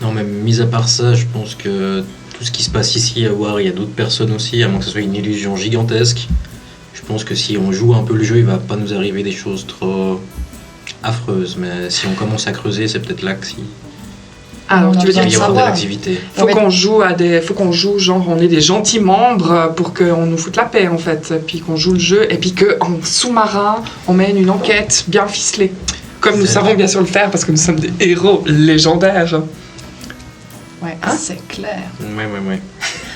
Non, mais mis à part ça, je pense que tout ce qui se passe ici à voir, il y a d'autres personnes aussi, à moins que ce soit une illusion gigantesque. Je pense que si on joue un peu le jeu, il va pas nous arriver des choses trop affreuses. Mais si on commence à creuser, c'est peut-être là que si... Alors, On a tu veux besoin dire il va y de avoir de savoir. l'activité. faut qu'on joue à des, faut qu'on joue genre on est des gentils membres pour qu'on nous foute la paix en fait, puis qu'on joue le jeu et puis que en sous-marin on mène une enquête bien ficelée, comme nous C'est savons vrai. bien sûr le faire parce que nous sommes des héros légendaires. Ouais, Hein c'est clair. Ouais.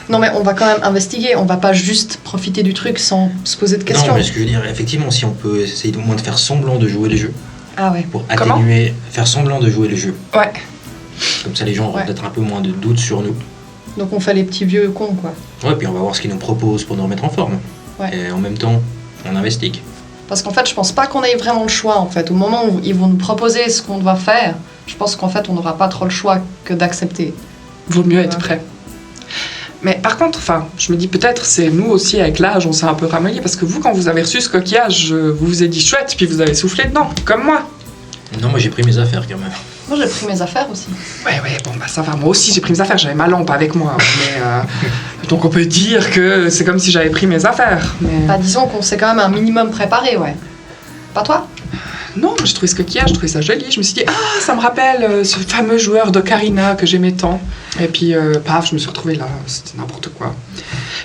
Non, mais on va quand même investiguer. On va pas juste profiter du truc sans se poser de questions. Non, mais ce que je veux dire, effectivement, si on peut essayer au moins de faire semblant de jouer les jeux, Ah ouais. pour Comment atténuer, faire semblant de jouer les jeux. Ouais. Comme ça, les gens auront Ouais. peut-être un peu moins de doutes sur nous. Donc on fait les petits vieux cons, quoi. Ouais, puis on va voir ce qu'ils nous proposent pour nous remettre en forme. Ouais. Et en même temps, on investigue. Parce qu'en fait, je pense pas qu'on ait vraiment le choix, en fait. Au moment où ils vont nous proposer ce qu'on doit faire, je pense qu'en fait, on n'aura pas trop le choix que d'accepter. Vaut mieux être Ouais. prêt. Mais par contre, enfin, je me dis peut-être c'est nous aussi avec l'âge on s'est un peu ramolli parce que vous quand vous avez reçu ce coquillage, vous vous êtes dit chouette puis vous avez soufflé dedans comme moi. Non, moi j'ai pris mes affaires quand même. Moi, j'ai pris mes affaires aussi. Ouais, bon, bah ça va. Moi aussi, j'ai pris mes affaires. J'avais ma lampe avec moi. Mais, donc, on peut dire que c'est comme si j'avais pris mes affaires. Mais... Bah, disons qu'on s'est quand même un minimum préparé, ouais. Pas toi? Non, j'ai trouvé ce coquillage, je trouvais ça joli. Je me suis dit, ah, ça me rappelle ce fameux joueur d'Ocarina que j'aimais tant. Et puis, paf, je me suis retrouvée là. C'était n'importe quoi.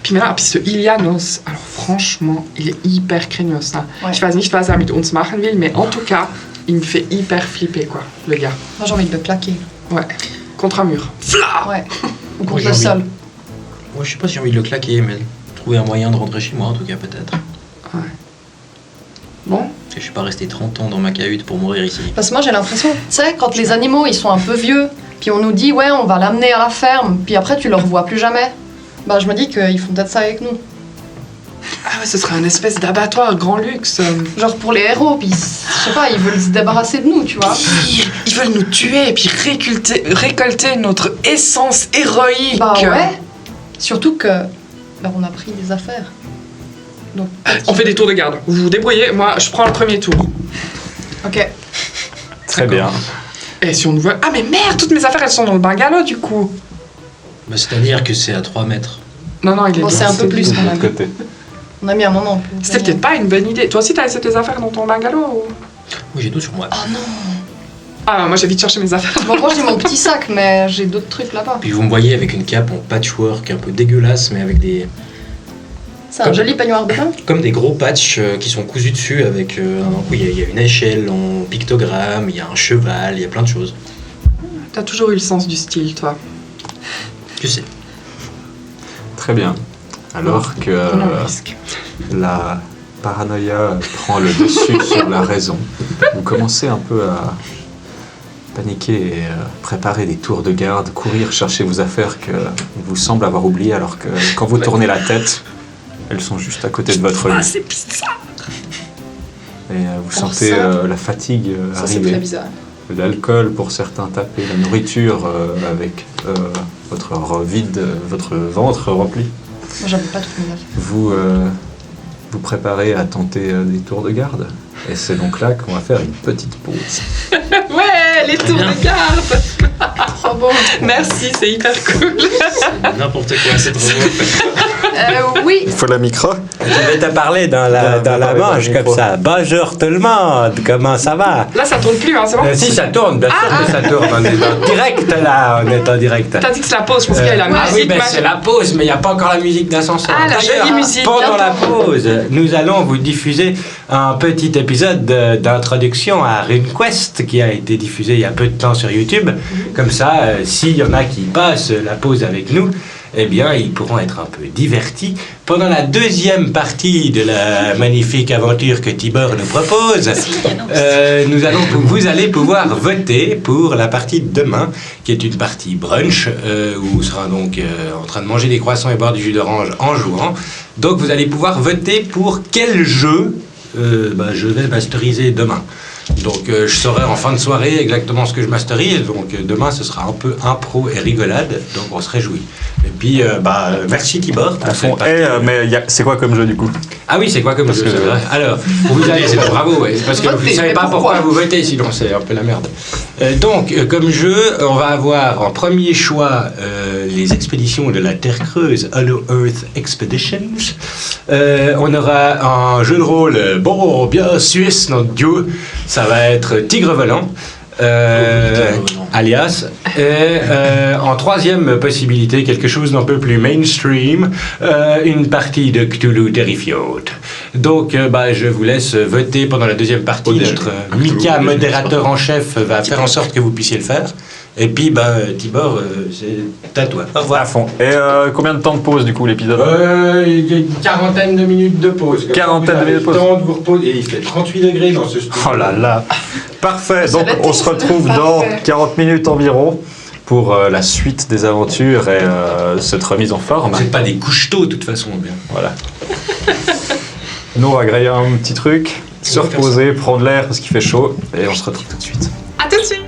Puis maintenant, puis ce Ilianos, alors franchement, il est hyper craignos. Hein. Ouais. Je weiß nicht, was mit uns machen will, mais en tout cas, il me fait hyper flipper, quoi, le gars. Moi, j'ai envie de le claquer. Ouais, contre un mur. Fla Ouais. Ou Moi, contre j'ai le envie. sol. Moi je sais pas si j'ai envie de le claquer, mais trouver un moyen de rentrer chez moi en tout cas peut-être. Bon, Parce que je suis pas resté 30 ans dans ma cahute pour mourir ici. Parce que moi, j'ai l'impression, tu sais, quand les animaux, ils sont un peu vieux, puis on nous dit, ouais, on va l'amener à la ferme, puis après, tu le revois plus jamais. Bah, je me dis qu'ils font peut-être ça avec nous. ah ouais, ce serait un espèce d'abattoir grand luxe. Genre pour les héros, puis je sais pas, ils veulent se débarrasser de nous, tu vois. Ils veulent nous tuer et puis récolter notre essence héroïque. Bah ouais. Surtout que, bah, on a pris des affaires. Donc, On fait des tours de garde. Vous vous débrouillez, moi je prends le premier tour. ok. Très bien. Et si on nous voit... Ah mais merde, toutes mes affaires elles sont dans le bungalow du coup. Bah, c'est-à-dire que c'est à 3 mètres. Non, il est Bon, bien, c'est un peu plus De quand l'autre même. côté. On a mis un moment. pour C'était venir. peut-être pas une bonne idée. Toi aussi t'as laissé tes affaires dans ton bungalow ou... Moi j'ai tout sur moi. Oh non. Ah moi j'ai vite cherché mes affaires. Bon, moi j'ai mon petit sac, mais j'ai d'autres trucs là-bas. Puis vous me voyez avec une cape en patchwork un peu dégueulasse, mais avec des... C'est un joli peignoir de bain. Comme des gros patchs qui sont cousus dessus avec... il y a une échelle en pictogramme, il y a un cheval, il y a plein de choses. T'as toujours eu le sens du style, toi. Tu sais. Très bien. Alors que On a un risque. la paranoïa prend le dessus sur la raison, vous commencez un peu à paniquer et préparer des tours de garde, courir chercher vos affaires que vous semble avoir oubliées, alors que quand vous tournez la tête, elles sont juste à côté de votre lit. c'est bizarre. Et vous Alors sentez ça, la fatigue Ça, c'est très arriver. bizarre. L'alcool pour certains taper, la nourriture avec votre vide, votre ventre rempli. Moi, j'avais pas toutes mes affaires. Vous préparez à tenter des tours de garde. Et c'est donc là qu'on va faire une petite pause. Ouais, les tours de garde. Trop bon. Merci, c'est hyper cool. C'est n'importe quoi, c'est trop beau. Oui. Il faut la micro. Je vais te parler dans la parler dans manche le comme micro. ça. Bonjour tout le monde, comment ça va? Là, ça tourne plus, hein, c'est bon? Si ça tourne, bien sûr que ça tourne. On est en direct là, on est en direct. T'as dit que c'est la pause, je pense qu'il y a la Ah musique. oui, ben machin. c'est la pause, mais il n'y a pas encore la musique d'ascenseur. Ah, la D'ailleurs, jolie musique. pendant la pause, nous allons vous diffuser un petit épisode d'introduction à RuneQuest qui a été diffusé il y a peu de temps sur YouTube. Comme ça, s'il y en a qui passent la pause avec nous, eh bien, ils pourront être un peu divertis pendant la deuxième partie de la magnifique aventure que Tibor nous propose. Vous allez pouvoir voter pour la partie de demain, qui est une partie brunch, où on sera donc en train de manger des croissants et boire du jus d'orange en jouant. Donc, vous allez pouvoir voter pour quel jeu je vais masteriser demain. Donc je saurai en fin de soirée exactement ce que je masterise. Donc demain ce sera un peu impro et rigolade. Donc on se réjouit. Et puis merci Tibor. pour À fond. cette partie. Mais c'est quoi comme jeu du coup? Ah oui, c'est quoi comme Parce jeu, que- c'est vrai. Alors, vous allez, bravo, ouais, parce que vous ne Votez, savez mais pas pourquoi pourquoi vous votez, sinon c'est un peu la merde. Comme jeu, on va avoir en premier choix les expéditions de la Terre Creuse, Hollow Earth Expeditions. On aura un jeu de rôle, bien suisse, notre duo, ça va être Tigre Volant. Alias. Et en troisième possibilité, quelque chose d'un peu plus mainstream, une partie de Cthulhu Terrified. Donc, je vous laisse voter pendant la deuxième partie. Notre Mika, modérateur en chef, va faire en sorte que vous puissiez le faire. Et puis, Tibor, c'est à toi. Au revoir. À fond. Et combien de temps de pause du coup l'épisode? Il y a une quarantaine de minutes de pause. Quarantaine de minutes de pause. Vous avez le temps de vous reposer. Et il fait 38 degrés dans ce studio. Oh là là. Parfait. Ça Donc va être on se parfait. retrouve dans 40 minutes environ pour la suite des aventures et cette remise en forme. Vous n'êtes pas des couches-tôt, de toute façon. Bien. Voilà. Nous on va griller un petit truc, se reposer, prendre l'air parce qu'il fait chaud et on se retrouve tout de suite. À tout de suite.